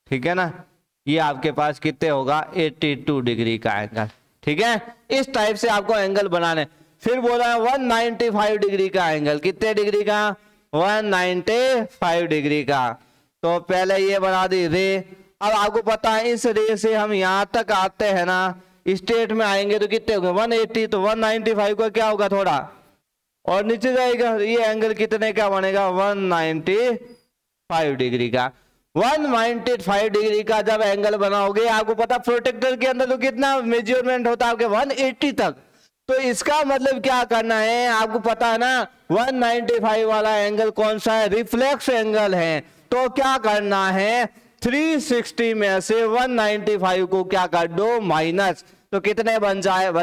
ठीक है ना, ये आपके पास कितने होगा 82 डिग्री का एंगल, ठीक है। इस टाइप से आपको एंगल बनाने। फिर बोला है 195 डिग्री का एंगल, कितने डिग्री का 195 डिग्री का। तो पहले ये बना दी रे। अब आपको पता है इस रे से हम यहां तक आते हैं ना, स्टेट में आएंगे तो कितने होंगे 180, तो 195 का क्या होगा थोड़ा और नीचे जाएगा, ये एंगल कितने का बनेगा 195 डिग्री का। 195 डिग्री का जब एंगल बनाओगे, आपको पता प्रोटेक्टर के अंदर तो कितना मेजरमेंट होता है आपके 180 तक। तो इसका मतलब क्या करना है, आपको पता है ना 195 वाला एंगल कौन सा है, रिफ्लेक्स एंगल है। तो क्या करना है 360 में से 195 को क्या कर दो माइनस, तो कितने बच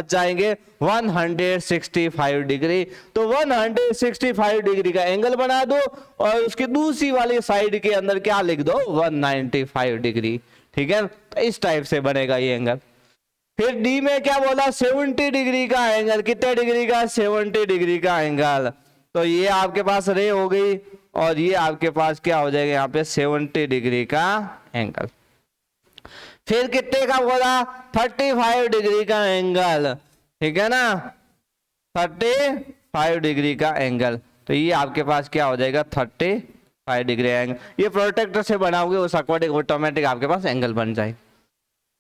जाएंगे 165 डिग्री। तो 165 डिग्री का एंगल बना दो और उसकी दूसरी वाली साइड के अंदर क्या लिख दो 195 डिग्री, ठीक है। तो इस टाइप से बनेगा ये एंगल। फिर डी में क्या बोला 70 डिग्री का एंगल, कितने डिग्री का 70 डिग्री का एंगल। तो ये आपके पास रे हो गई और ये आपके पास क्या हो जाएगा यहाँ पे 70 डिग्री का एंगल। फिर कितने का बोला 35 डिग्री का एंगल, ठीक है ना, 35 डिग्री का एंगल। तो ये आपके पास क्या हो जाएगा 35 डिग्री एंगल। ये प्रोटेक्टर से बनाओगे उस अकॉर्डिंग ऑटोमेटिक आपके पास एंगल बन जाए।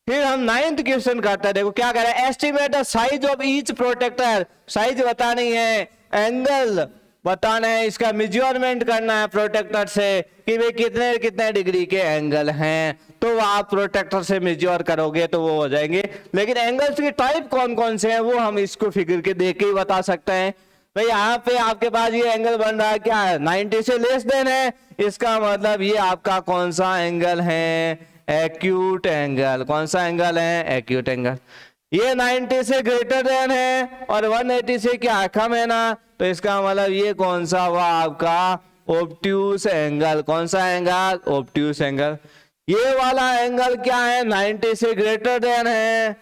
फिर हम 9th क्वेश्चन करते हैं, देखो क्या कह रहा है, estimate the size of each protractor. Size बतानी है, एंगल बताना है, इसका मेजरमेंट करना है प्रोटेक्टर से कि वे कितने कितने डिग्री के एंगल हैं। तो आप प्रोटेक्टर से मेजर करोगे तो वो हो जाएंगे। लेकिन एंगल्स के टाइप कौन कौन से हैं वो हम इसको फिगर के देख के ही बता सकते हैं। भाई यहाँ पे आपके पास ये एंगल बन रहा है क्या है 90 से लेस देन है, इसका मतलब ये आपका कौन सा एंगल है, एक्यूट एंगल। कौन सा एंगल है, एक्यूट एंगल। ये 90 से ग्रेटर देन है और 180 से क्या कम है ना, तो इसका मतलब ये कौन सा हुआ आपका ऑब्ट्यूस एंगल। कौन सा एंगल, ऑब्ट्यूस एंगल। ये वाला एंगल क्या है 90 से ग्रेटर देन है,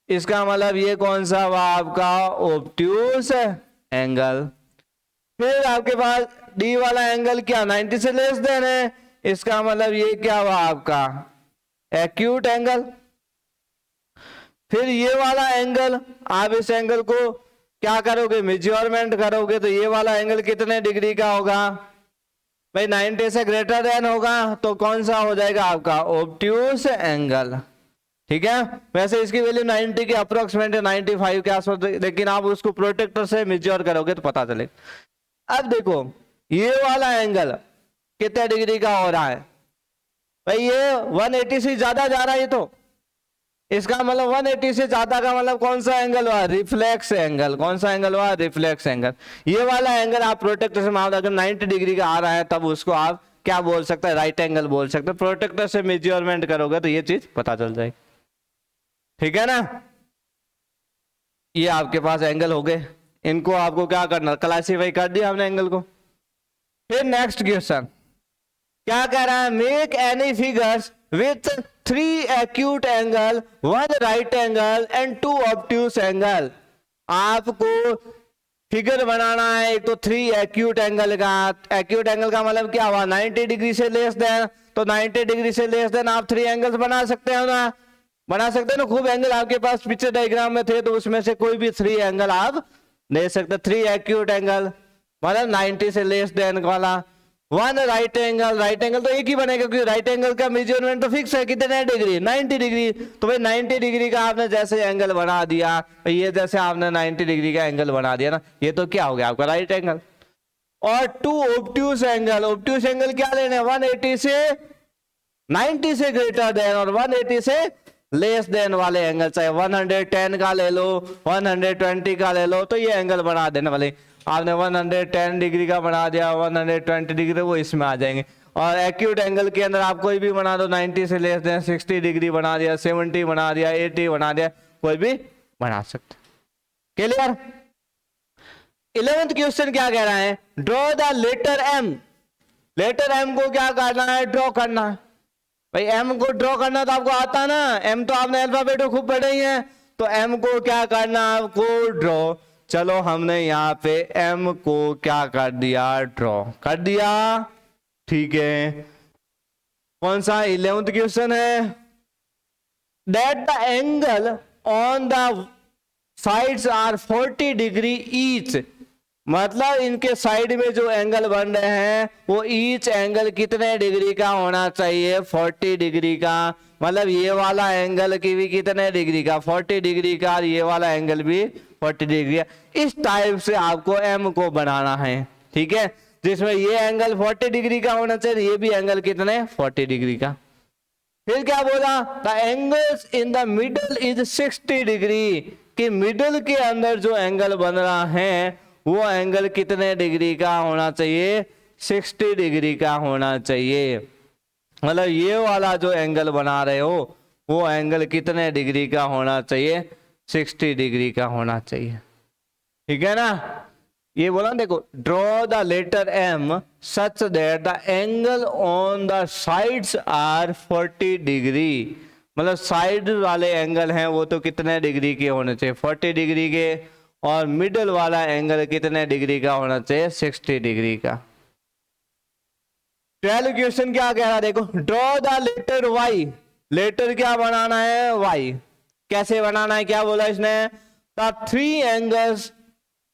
इसका मतलब ये कौन सा हुआ आपका ऑब्ट्यूस एंगल। फिर आपके पास डी वाला एंगल क्या 90 से लेस देन है, इसका मतलब ये क्या हुआ आपका एक्यूट एंगल। फिर ये वाला एंगल, आप इस एंगल को क्या करोगे मेजरमेंट करोगे तो ये वाला एंगल कितने डिग्री का होगा भाई 90 से ग्रेटर देन होगा, तो कौन सा हो जाएगा आपका ऑब्ट्यूस एंगल, ठीक है। वैसे इसकी वैल्यू 90 के अप्रोक्सीमेट 95 के आसपास, लेकिन आप उसको प्रोटेक्टर से मेजर करोगे तो पता चलेगा। अब देखो ये वाला एंगल कितने डिग्री का हो रहा है भाई, ये 180 से ज्यादा जा रहा है, ये तो इसका मतलब 180 से ज्यादा का मतलब कौन सा एंगल हुआ, रिफ्लेक्स एंगल। कौन सा एंगल हुआ, रिफ्लेक्स एंगल। ये वाला एंगल आप प्रोटेक्टर से मानो अगर 90 डिग्री का आ रहा है तब उसको आप क्या बोल सकते हैं, राइट एंगल बोल सकते हैं। प्रोटेक्टर से मेजरमेंट करोगे तो ये चीज पता चल जाएगी, ठीक है ना। ये आपके पास एंगल हो गए, इनको आपको क्या करना क्लासीफाई कर दिया हमने एंगल को। फिर नेक्स्ट क्वेश्चन क्या कह रहा है, make any figures with 3 acute angle, 1 right angle and 2 obtuse angle. आपको फिगर बनाना है एक तो 3 एक्यूट एंगल का। एक्यूट एंगल का मतलब क्या हुआ 90 डिग्री से लेस देन, तो 90 डिग्री से लेस देन आप 3 एंगल्स बना सकते हो ना, बना सकते हो ना। खूब एंगल आपके पास पिक्चर डायग्राम में थे तो उसमें से कोई भी 3 एंगल आप ले सकते। 3 एक्यूट एंगल मतलब 90 से लेस देन वाला। 1 राइट एंगल, राइट एंगल तो एक ही बनेगा क्योंकि राइट एंगल का मेजरमेंट तो फिक्स है कितने डिग्री 90 डिग्री। तो भाई 90 डिग्री का आपने जैसे एंगल बना दिया, ये जैसे आपने 90 डिग्री का एंगल बना दिया ना, ये तो क्या हो गया आपका राइट एंगल। और 2 ऑब्ट्यूस एंगल, ऑब्ट्यूस एंगल क्या लेने 180 से 90 से ग्रेटर देन और 180 से लेस देन वाले एंगल, चाहे 110 का ले लो 120 का ले लो, तो ये एंगल बना देने वाले। आपने 110 डिग्री का बना दिया 120 डिग्री, वो इसमें आ जाएंगे। और एक्यूट एंगल के अंदर आप कोई भी बना दो 90 से लेस देन, 60 डिग्री बना दिया, 70 बना दिया, 80 बना दिया, कोई भी बना सकते। क्लियर। 11th क्वेश्चन क्या कह रहा है, draw the letter M. Letter M को क्या करना है, ड्रॉ करना है। भाई एम को ड्रॉ करना तो आपको आता ना, एम तो आपने अल्फाबेट खूब पढ़े ही है, तो एम को क्या करना आपको ड्रॉ। चलो हमने यहाँ पे m को क्या कर दिया, ड्रॉ कर दिया। ठीक है, कौन सा 11th क्वेश्चन है, that the angle on the sides are 40 degree each, मतलब इनके साइड में जो एंगल बन रहे हैं वो ईच एंगल कितने डिग्री का होना चाहिए, 40 डिग्री का। मतलब ये वाला एंगल की भी कितने डिग्री का, 40 डिग्री का, और ये वाला एंगल भी 40 डिग्री का। इस टाइप से आपको एम को बनाना है। ठीक है, जिसमें ये एंगल 40 डिग्री का होना चाहिए, ये भी एंगल कितने, 40 डिग्री का। फिर क्या बोला, the angles in the middle is 60 degree, कि मिडल के अंदर जो एंगल बन रहा है वो एंगल कितने डिग्री का होना चाहिए, 60 डिग्री का होना चाहिए। मतलब ये वाला जो एंगल बना रहे हो वो एंगल कितने डिग्री का होना चाहिए, 60 डिग्री का होना चाहिए। ठीक है ना, ये बोला देखो, draw the letter M such that the angle on the sides are 40 degree, मतलब साइड वाले एंगल हैं वो तो कितने डिग्री के होने चाहिए, 40 डिग्री के, और मिडल वाला एंगल कितने डिग्री का होना चाहिए, 60 डिग्री का। 12 क्वेश्चन क्या कह रहा है, देखो, draw the letter Y, letter क्या बनाना है, वाई। कैसे बनाना है, क्या बोला इसने, द 3 एंगल्स,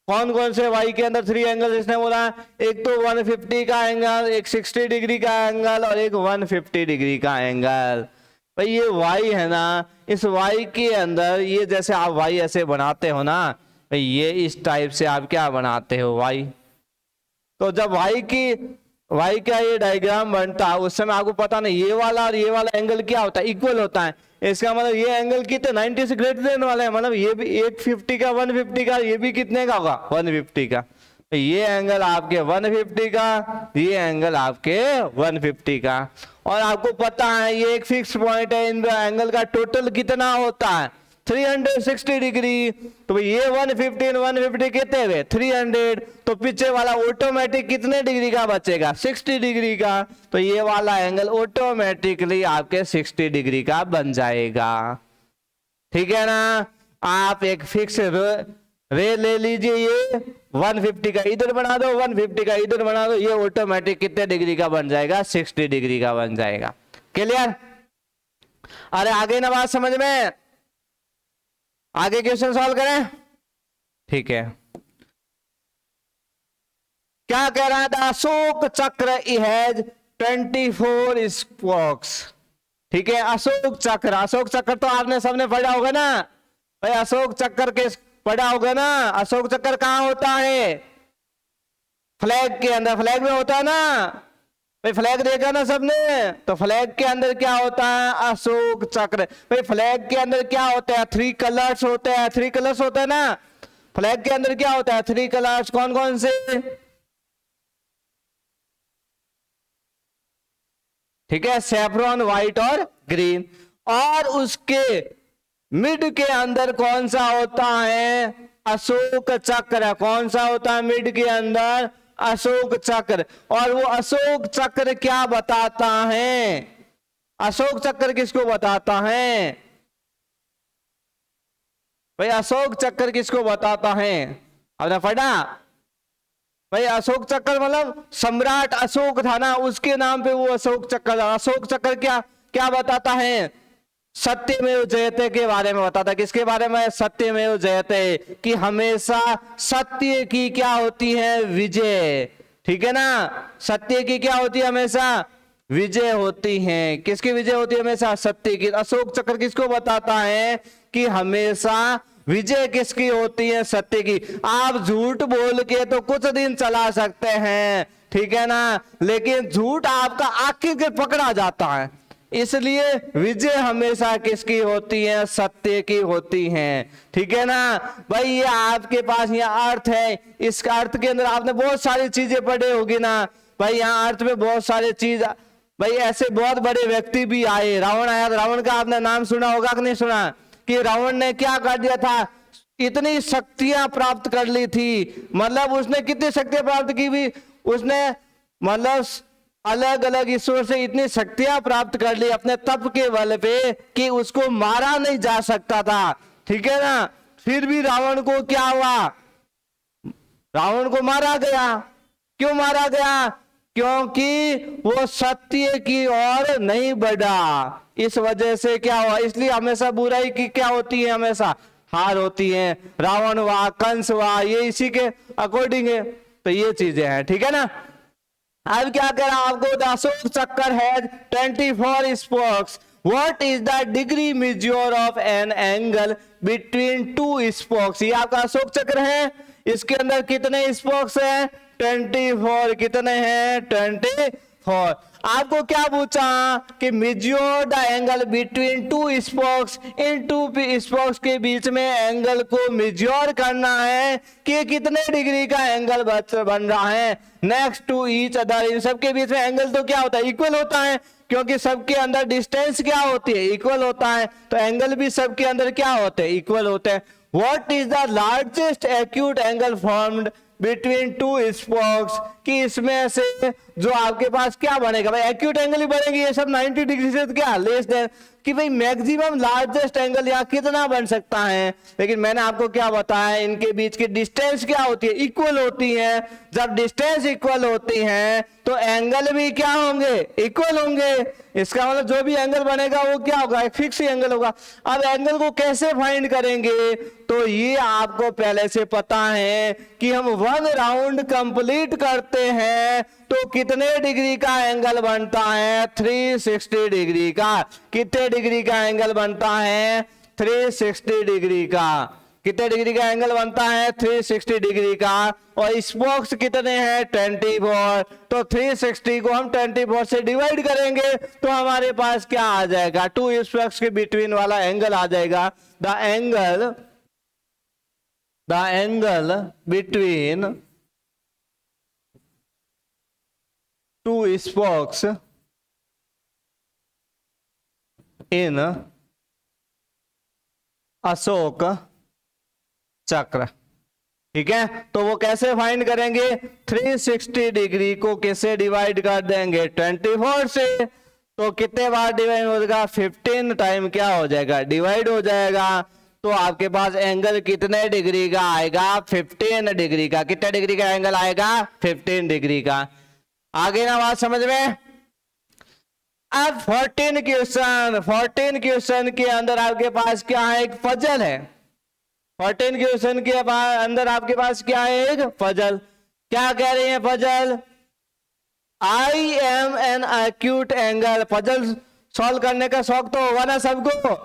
कौन कौन से वाई के अंदर 3 एंगल इसने बोला, एक तो 150 का एंगल, एक 60 डिग्री का एंगल, और एक 150 डिग्री का एंगल। भाई ये वाई है ना, इस वाई के अंदर ये जैसे आप वाई ऐसे बनाते हो ना, भाई ये इस टाइप से आप क्या बनाते हो, वाई। तो जब वाई का ये डायग्राम बनता है उस समय आपको पता नहीं ये वाला और ये वाला एंगल क्या होता है, इक्वल होता है। इसका मतलब ये एंगल कितने 90 से ग्रेटर देन वाले हैं, मतलब ये भी 850 का 150 का, ये भी कितने का होगा, 150 का। ये एंगल आपके 150 का, ये एंगल आपके 150 का, और आपको पता है ये एक फिक्स पॉइंट है, इन एंगल का टोटल कितना होता है, 360 डिग्री। तो ये 150 150 कितने हुए, 300, तो पीछे वाला ऑटोमेटिक कितने डिग्री का बचेगा, 60 डिग्री का। तो ये वाला एंगल ऑटोमेटिकली आपके 60 डिग्री का बन जाएगा। ठीक है ना, आप एक फिक्स रे ले लीजिए, ये 150 का इधर बना दो, 150 का इधर बना दो, ये ऑटोमेटिक कितने डिग्री का बन जाएगा, 60 डिग्री का बन जाएगा। क्लियर, अरे आगे ना बात समझ में, आगे क्वेश्चन सॉल्व करें। ठीक है, क्या कह रहा था, अशोक चक्र हैज 24 स्पोक्स। ठीक है, अशोक चक्र, अशोक चक्र तो आपने सबने पढ़ा होगा ना भाई, अशोक चक्र के पढ़ा होगा ना। अशोक चक्र कहां होता है, फ्लैग के अंदर, फ्लैग में होता है ना भाई, फ्लैग देखा ना सबने, तो फ्लैग के अंदर क्या होता है, अशोक चक्र। भाई फ्लैग के अंदर क्या होता है, 3 कलर्स होते हैं, 3 कलर्स होते हैं ना, फ्लैग के अंदर क्या होता है, 3 कलर्स, कौन कौन से, ठीक है, सैफरॉन, व्हाइट और ग्रीन। और उसके मिड के अंदर कौन सा होता है, अशोक चक्र। कौन सा होता है मिड के अंदर, अशोक चक्र। और वो अशोक चक्र क्या बताता है, अशोक चक्र किसको बताता है भाई, अशोक चक्र किसको बताता है, आपने पढ़ा भाई। अशोक चक्र मतलब सम्राट अशोक था ना, उसके नाम पे वो अशोक चक्र था। अशोक चक्र क्या क्या बताता है, सत्यमेव जयते के बारे में बताता है। किसके बारे में, सत्यमेव जयते, कि हमेशा सत्य की क्या होती है, विजय। ठीक है ना, सत्य की क्या होती है, हमेशा विजय होती है। किसकी विजय होती है, हमेशा सत्य की। अशोक चक्र किसको बताता है कि हमेशा विजय किसकी होती है, सत्य की। आप झूठ बोल के तो कुछ दिन चला सकते हैं, ठीक है ना, लेकिन झूठ आपका आखिर पकड़ा जाता है। इसलिए विजय हमेशा किसकी होती है, सत्य की होती है। ठीक है ना भाई, ये आपके पास यहाँ अर्थ है, इस अर्थ के अंदर आपने बहुत सारी चीजें पढ़े होगी ना भाई। यहाँ अर्थ में बहुत सारे चीज भाई, ऐसे बहुत बड़े व्यक्ति भी आए। रावण आया, रावण का आपने नाम सुना होगा कि नहीं सुना, कि रावण ने क्या कर दिया था, इतनी शक्तियां प्राप्त कर ली थी। मतलब उसने कितनी शक्तियां प्राप्त की भी, उसने मतलब अलग अलग ईश्वर से इतनी शक्तियां प्राप्त कर ली अपने तप के बल पे कि उसको मारा नहीं जा सकता था। ठीक है ना, फिर भी रावण को क्या हुआ, रावण को मारा गया। क्यों मारा गया? क्योंकि वो सत्य की ओर नहीं बढ़ा। इस वजह से क्या हुआ? इसलिए हमेशा बुराई की क्या होती है? हमेशा हार होती है। रावण हुआ, कंस हुआ, ये इसी के अकॉर्डिंग है। तो ये चीजें हैं, ठीक है ना। अब क्या करा आपको? द अशोक चक्र has 24 spokes. What is the degree measure of an angle between two spokes? ये आपका अशोक चक्र है, इसके अंदर कितने स्पोक्स हैं? 24। कितने हैं? 24। आपको क्या पूछा कि measure the angle between two spokes, इन टू स्पोक्स के बीच में एंगल को मेजर करना है कि कितने डिग्री का एंगल बन रहा है। नेक्स्ट टू ईच अदर, इन सबके बीच में एंगल तो क्या होता है? इक्वल होता है, क्योंकि सबके अंदर डिस्टेंस क्या होती है? इक्वल होता है। तो एंगल भी सबके अंदर क्या होते हैं? इक्वल होते हैं। What is the largest acute angle formed between two spokes? कि इसमें से जो आपके पास क्या बनेगा भाई? एक्यूट एंगल ही बनेगी। ये सब 90 डिग्री से क्या लेस देन, कि भाई मैक्सिमम लार्जेस्ट एंगल यहाँ कितना बन सकता है। लेकिन मैंने आपको क्या बताया, इनके बीच की डिस्टेंस क्या होती है? इक्वल होती है। जब डिस्टेंस इक्वल होती है तो एंगल भी क्या होंगे? इक्वल होंगे। इसका मतलब जो भी एंगल बनेगा वो क्या होगा? एक फिक्स एंगल होगा। अब एंगल को कैसे फाइंड करेंगे? तो ये आपको पहले से पता है कि हम 1 राउंड कंप्लीट करते हैं तो कितने डिग्री का एंगल बनता है? 360 डिग्री का। कितने डिग्री का एंगल बनता है? 360 डिग्री का। कितने डिग्री का एंगल बनता है? 360 डिग्री का। और स्पोक्स कितने हैं? 24। तो 360 को हम 24 से डिवाइड करेंगे तो हमारे पास क्या आ जाएगा? 2 स्पोक्स के बिटवीन वाला एंगल आ जाएगा। द एंगल बिटवीन 2 स्पोक्स इन अशोक चक्र, ठीक है। तो वो कैसे फाइंड करेंगे? 360 डिग्री को किससे डिवाइड कर देंगे? 24 से। तो कितने बार डिवाइड होगा? 15 टाइम क्या हो जाएगा? डिवाइड हो जाएगा। तो आपके पास एंगल कितने डिग्री का आएगा? 15 डिग्री का। कितने डिग्री का एंगल आएगा? 15 डिग्री का। आगे ना बात समझ में? अब 14 क्वेश्चन के अंदर आपके पास क्या है? एक पजल है। 14 क्वेश्चन के अंदर आपके पास क्या है? एक पजल। क्या कह रही है puzzle? I am N acute angle. Puzzle solve करने का शौक तो होगा ना सबको,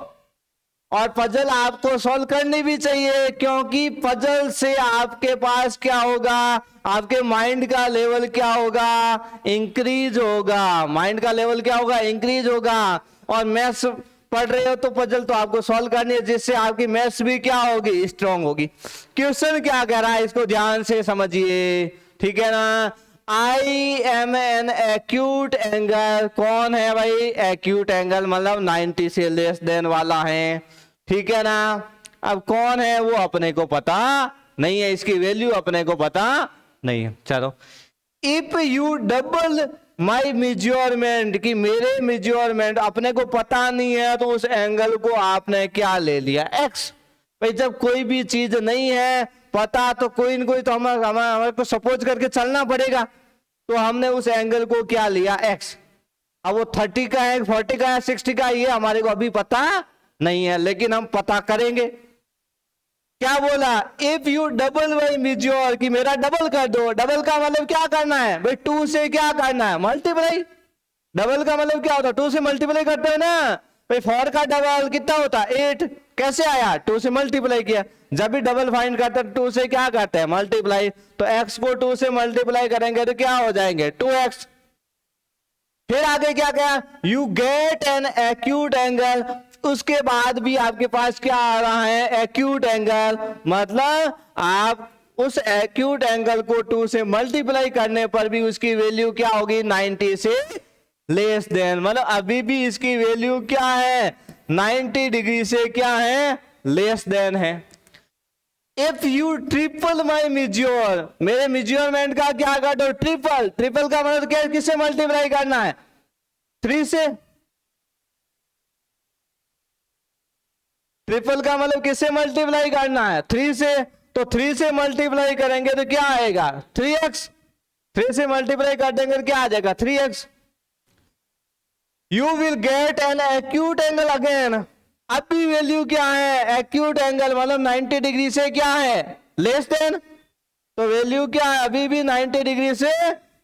और पजल आपको सॉल्व करनी भी चाहिए, क्योंकि पजल से आपके पास क्या होगा? आपके माइंड का लेवल क्या होगा? इंक्रीज होगा। माइंड का लेवल क्या होगा? इंक्रीज होगा। और मैथ्स पढ़ रहे हो तो पजल तो आपको सॉल्व करनी है, जिससे आपकी मैथ्स भी क्या होगी? स्ट्रांग होगी। क्वेश्चन क्या कह रहा है इसको ध्यान से समझिए, ठीक है ना। I am N acute angle. कौन है भाई? एक्यूट एंगल मतलब 90 से लेस देन वाला है, ठीक है ना। अब कौन है वो अपने को पता नहीं है, इसकी वैल्यू अपने को पता नहीं है। चलो, if you double my measurement, कि मेरे मेजरमेंट अपने को पता नहीं है, तो उस एंगल को आपने क्या ले लिया? एक्स। भाई जब कोई भी चीज नहीं है पता तो कोई न कोई तो हमारे को सपोज करके चलना पड़ेगा। तो हमने उस एंगल को क्या लिया? एक्स। अब वो 30 का है, 40 का है, 60 का, ये हमारे को अभी पता नहीं है, लेकिन हम पता करेंगे। क्या बोला? If you double by measure, कि मेरा डबल कर दो। डबल का मतलब क्या करना है भाई? 2 से क्या करना है? मल्टीप्लाई। डबल का मतलब क्या होता है? 2 से मल्टीप्लाई करते हैं ना भाई। 4 का डबल कितना होता है? 8। कैसे आया? 2 से मल्टीप्लाई किया। जब भी डबल फाइंड करते हैं 2 से क्या करते हैं? मल्टीप्लाई। तो x को 2 से मल्टीप्लाई करेंगे तो क्या हो जाएंगे? 2x। फिर आगे क्या कहा? You get an acute angle. उसके बाद भी आपके पास क्या आ रहा है? Acute angle. मतलब आप उस एक्यूट एंगल को 2 से मल्टीप्लाई करने पर भी उसकी वैल्यू क्या होगी? 90 से लेस देन। मतलब अभी भी इसकी वैल्यू क्या है? 90 डिग्री से क्या है? लेस देन है। If you triple my measure, मेरे मेजरमेंट का क्या कर दो? ट्रिपल। ट्रिपल का मतलब क्या? किससे मल्टीप्लाई करना है? 3 से। ट्रिपल का मतलब किससे मल्टीप्लाई करना है? 3 से। तो 3 से मल्टीप्लाई करेंगे तो क्या आएगा 3x, 3 से मल्टीप्लाई कर देंगे तो क्या आ जाएगा 3x। You will get an acute angle again. अब भी वैल्यू क्या है एक्यूट एंगल मतलब 90 डिग्री से क्या है लेस देन, तो वैल्यू क्या है अभी भी 90 डिग्री से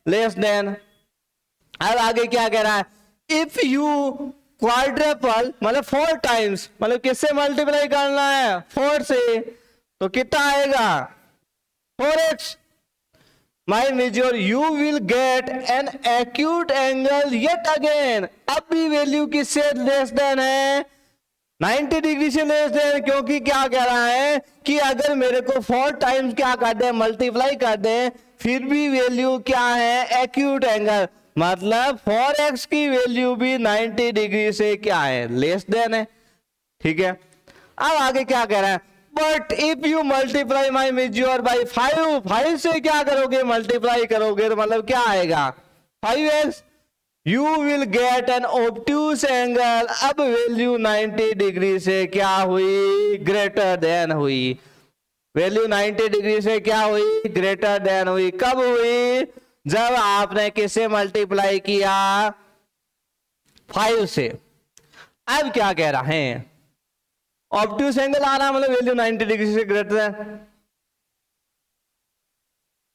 लेस देन। अब आगे क्या कह रहा है इफ यू क्वाड्रपल मतलब 4 टाइम्स मतलब किससे मल्टीप्लाई करना है 4 से, तो कितना आएगा 4x। My measure you will get an acute angle yet again. अब भी वैल्यू किससे लेस देन है 90 डिग्री से लेस देन, क्योंकि क्या कह रहा है कि अगर मेरे को 4 टाइम्स क्या कर दे मल्टीप्लाई कर दे फिर भी वैल्यू क्या है एक्यूट एंगल, मतलब 4x की वैल्यू भी 90 डिग्री से क्या है लेस देन है। ठीक है, अब आगे क्या कह रहा है but if you multiply my measure by 5, 5 से क्या करोगे मल्टीप्लाई करोगे तो मतलब क्या आएगा 5x। You will get N obtuse angle. अब वैल्यू 90 डिग्री से क्या हुई ग्रेटर देन हुई, वैल्यू 90 डिग्री से क्या हुई ग्रेटर देन हुई। कब हुई जब आपने किसे मल्टीप्लाई किया 5 से। अब क्या कह रहा है ऑब्ट्यूस एंगल आ रहा मतलब वैल्यू 90 डिग्री से ग्रेटर है।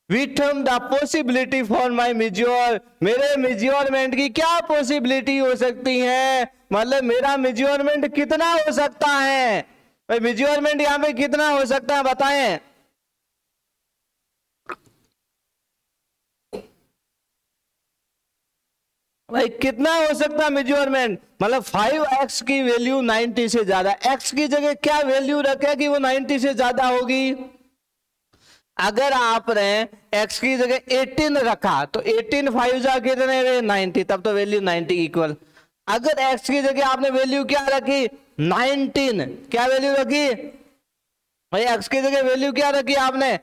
With the possibility for my measure, मेरे मेजरमेंट की क्या पॉसिबिलिटी हो सकती है, मतलब मेरा मेजरमेंट कितना हो सकता है, भाई मेजरमेंट यहां पे कितना हो सकता है बताएं। भाई कितना हो सकता है मेजरमेंट, मतलब 5x की वैल्यू 90 से ज्यादा, x की जगह क्या वैल्यू रखे कि वो 90 से ज्यादा होगी। अगर आपने x की जगह 18 रखा तो 18 5 जा कितने 90, तब तो वैल्यू 90 इक्वल। अगर x की जगह आपने वैल्यू क्या रखी 19, क्या वैल्यू रखी भाई x की जगह वैल्यू क्या रखी आपने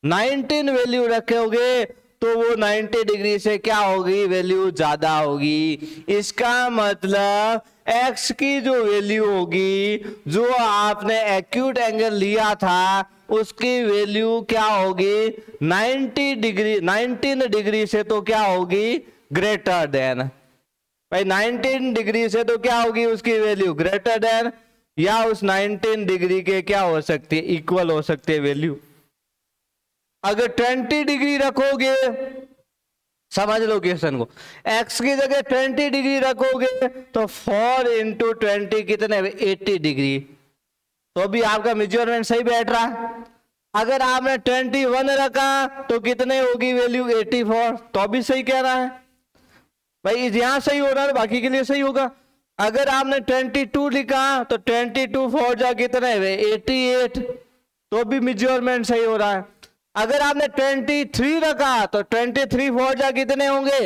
19 वैल्यू रखोगे तो वो 90 डिग्री से क्या होगी वैल्यू ज्यादा होगी। इसका मतलब x की जो वैल्यू होगी जो आपने एक्यूट एंगल लिया था उसकी वैल्यू क्या होगी 90 डिग्री 19 डिग्री से तो क्या होगी ग्रेटर देन। भाई 19 डिग्री से तो क्या होगी उसकी वैल्यू ग्रेटर देन, या उस 19 डिग्री के क्या हो सकती है इक्वल हो सकती है वैल्यू। अगर 20 डिग्री रखोगे, समझ लो क्वेश्चन को, x की जगह 20 डिग्री रखोगे तो 4 इंटू 20 कितने 80 डिग्री, तो भी आपका मेजरमेंट सही बैठ रहा है। अगर आपने 21 रखा तो कितने होगी वैल्यू 84, तो भी सही कह रहा है भाई, यहां सही हो रहा है बाकी के लिए सही होगा। अगर आपने 22 लिखा तो 22 4 जा कितने 88, तो भी मेजरमेंट सही हो रहा है। अगर आपने 23 रखा तो 23 4 जा कितने होंगे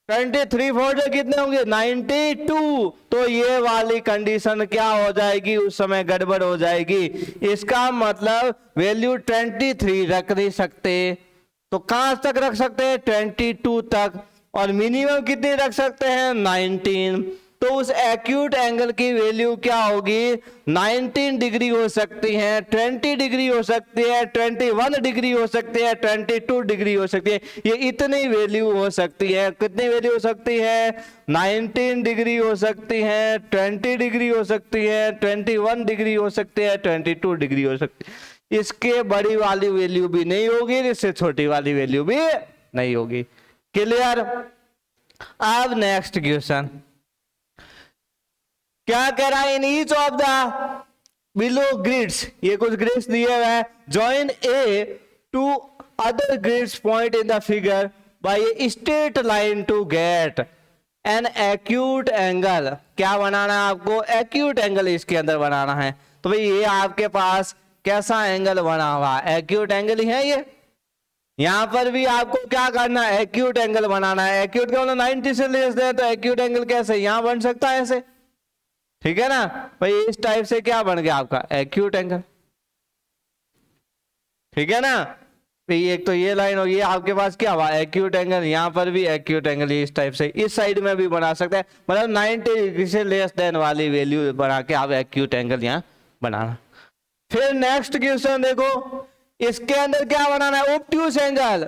23 4 जा कितने होंगे 92, तो ये वाली कंडीशन क्या हो जाएगी उस समय गड़बड़ हो जाएगी। इसका मतलब वैल्यू 23 रख नहीं सकते, तो कहां तक रख सकते हैं 22 तक, और मिनिमम कितनी रख सकते हैं 19। तो उस एक्यूट एंगल की वैल्यू क्या होगी 19 डिग्री हो सकती है, 20 डिग्री हो सकती है, 21 डिग्री हो सकती है, 22 डिग्री हो सकती है। ये इतनी वैल्यू हो सकती है, कितनी वैल्यू हो सकती है 19 डिग्री हो सकती है, 20 डिग्री हो सकती है, 21 डिग्री हो सकती है, 22 डिग्री हो सकती है। इसके बड़ी वाली वैल्यू भी नहीं होगी, इससे छोटी वाली वैल्यू भी नहीं होगी। क्लियर। अब नेक्स्ट क्वेश्चन क्या कह रहा है in each of the below grids, ये कुछ ग्रिड्स दिए हुए हैं, join a to other grids point in the figure by a straight line to get an acute angle. क्या बनाना है आपको एक्यूट एंगल इसके अंदर बनाना है। तो भाई ये आपके पास कैसा एंगल बना हुआ एक्यूट एंगल ही है ये, यहां पर भी आपको क्या करना है एक्यूट एंगल बनाना है। एक्यूट का मतलब 90 से लेस दे, तो एक्यूट एंगल कैसे यहां बन सकता है ऐसे, ठीक है ना भाई, इस टाइप से क्या बन गया आपका एक्यूट एंगल, ठीक है ना। भाई एक तो ये लाइन होगी आपके पास क्या हुआ एक्यूट एंगल, यहां पर भी एक्यूट एंगल इस टाइप से, इस साइड में भी बना सकते हैं, मतलब 90 डिग्री से लेस देन वाली वैल्यू बना के आप एक्यूट एंगल यहां बनाना। फिर नेक्स्ट क्वेश्चन देखो, इसके अंदर क्या बनाना है, ऑब्ट्यूस एंगल।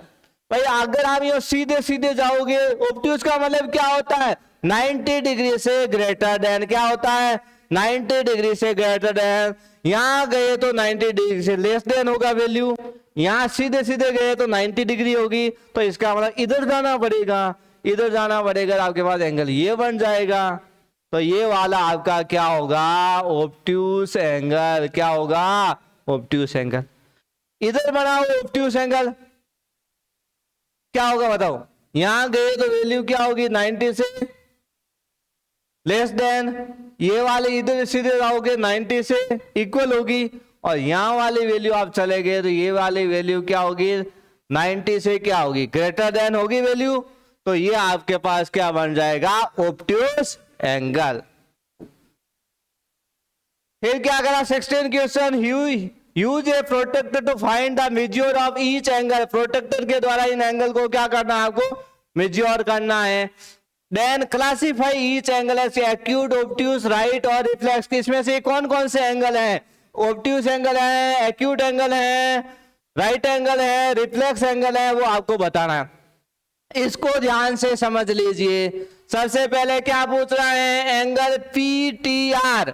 भाई अगर आप ये सीधे सीधे जाओगे, ऑब्ट्यूस का मतलब क्या होता है, 90 डिग्री से ग्रेटर देन, क्या होता है 90 डिग्री से ग्रेटर देन। यहां गए तो 90 डिग्री से लेस देन होगा वैल्यू, यहां सीधे सीधे गए तो 90 डिग्री होगी, तो इसका मतलब इधर जाना पड़ेगा, इधर जाना पड़ेगा, आपके पास एंगल ये बन जाएगा। तो ये वाला आपका क्या होगा, ऑब्ट्यूस एंगल। क्या होगा, ऑब्ट्यूस एंगल। इधर बनाओ ऑब्ट्यूस एंगल, क्या होगा बताओ, यहां गए तो वैल्यू क्या होगी 90 से लेस देन, ये वाले इधर सीधे जाओगे 90 से इक्वल होगी, और यहां वाली वैल्यू आप चले गए तो ये वाली वैल्यू क्या होगी 90 से क्या होगी, ग्रेटर देन होगी वैल्यू। तो ये आपके पास क्या बन जाएगा, ऑब्ट्यूस एंगल। फिर क्या करा 16 question, use a protractor to find the measure of each angle. Protractor के द्वारा इन एंगल को क्या करना है, आपको मेजर करना है। Then classify each angle as acute, obtuse, right और रिफ्लेक्स। इसमें से कौन कौन से एंगल हैं, ऑब्ट्यूस एंगल है, एक्यूट एंगल है, राइट एंगल है, रिफ्लेक्स एंगल है, वो आपको बताना है। इसको ध्यान से समझ लीजिए। सबसे पहले क्या पूछ रहा है, एंगल PTR,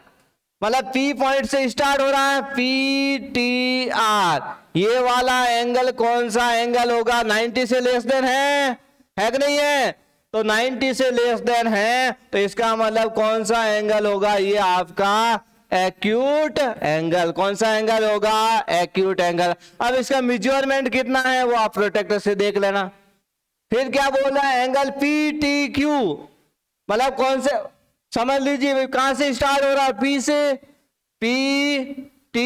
मतलब P पॉइंट से स्टार्ट हो रहा है, PTR, ये वाला एंगल कौन सा एंगल होगा, 90 से लेस देन है कि नहीं है, तो 90 से लेस देन है, तो इसका मतलब कौन सा एंगल होगा, ये आपका एक्यूट एंगल। कौन सा एंगल होगा, एक्यूट एंगल। अब इसका मेजरमेंट कितना है वो आप प्रोटेक्टर से देख लेना। फिर क्या बोल रहा है, एंगल PTQ, मतलब कौन से, समझ लीजिए कहां से स्टार्ट हो रहा है, P से, P T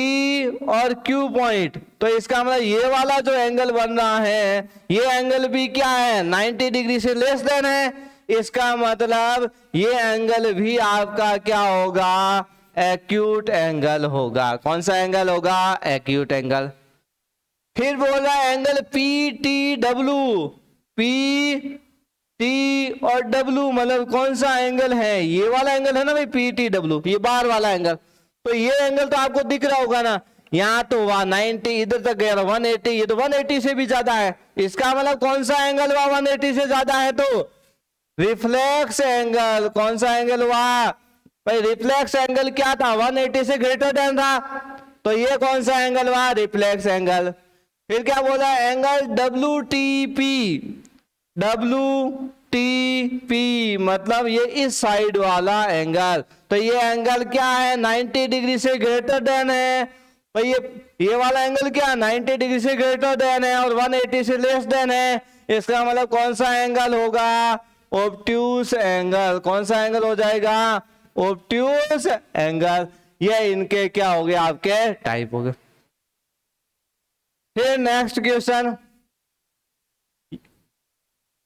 और Q पॉइंट, तो इसका मतलब ये वाला जो एंगल बन रहा है, ये एंगल भी क्या है 90 डिग्री से लेस देन है। इसका मतलब ये एंगल भी आपका क्या होगा, एक्यूट एंगल होगा। कौन सा एंगल होगा, एक्यूट एंगल। फिर बोल रहा है एंगल PTW, P T और W, मतलब कौन सा एंगल है, ये वाला एंगल है ना भाई PTW, ये बाहर वाला एंगल। तो ये एंगल तो आपको दिख रहा होगा ना, यहाँ तो 190, इधर तक गया 180, ये तो 180 से भी ज्यादा है। इसका मतलब कौन सा एंगल हुआ 180 से ज्यादा है, तो रिफ्लेक्स एंगल। कौन सा एंगल हुआ भाई, रिफ्लेक्स एंगल क्या था 180 से ग्रेटर देन था, तो ये कौन सा एंगल हुआ, रिफ्लेक्स एंगल। फिर क्या बोला, एंगल WTP, WTP मतलब ये इस साइड वाला एंगल, तो ये एंगल क्या है 90 डिग्री से ग्रेटर देन है। भाई ये वाला एंगल क्या 90 डिग्री से ग्रेटर देन है और 180 से लेस देन है। इसका मतलब कौन सा एंगल होगा, ऑब्ट्यूस एंगल। कौन सा एंगल हो जाएगा, ऑब्ट्यूस एंगल। ये इनके क्या हो गए, आपके टाइप हो गए। फिर नेक्स्ट क्वेश्चन,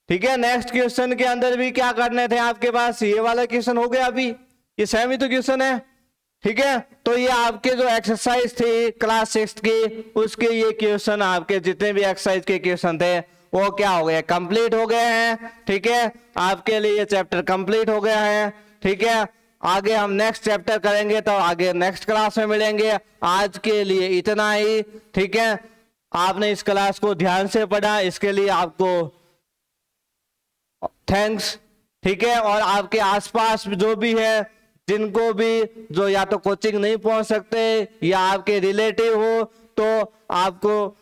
ठीक है, नेक्स्ट क्वेश्चन के अंदर भी क्या करने थे आपके पास, ये वाला क्वेश्चन हो गया, अभी ये सेम ही तो क्वेश्चन है, ठीक है। तो ये आपके जो एक्सरसाइज थी क्लास 6 की, उसके ये क्वेश्चन आपके जितने भी एक्सरसाइज के क्वेश्चन थे वो क्या हो गए, कंप्लीट हो गए हैं, ठीक है। आपके लिए ये चैप्टर कंप्लीट हो गया है, ठीक है। आगे हम नेक्स्ट चैप्टर करेंगे तो आगे नेक्स्ट क्लास में मिलेंगे। आज के लिए इतना ही, ठीक है। आपने इस क्लास को ध्यान से पढ़ा, इसके लिए आपको थैंक्स, ठीक है। और आपके आसपास जो भी है, जिनको भी जो या तो कोचिंग नहीं पहुंच सकते या आपके रिलेटिव हो, तो आपको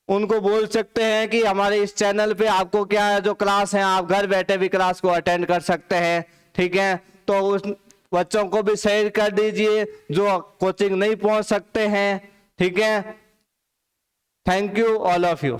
उनको बोल सकते हैं कि हमारे इस चैनल पे आपको क्या है, जो क्लास है आप घर बैठे भी क्लास को अटेंड कर सकते हैं, ठीक है। तो उस बच्चों को भी शेयर कर दीजिए जो कोचिंग नहीं पहुंच सकते हैं, ठीक है। Thank you all of you.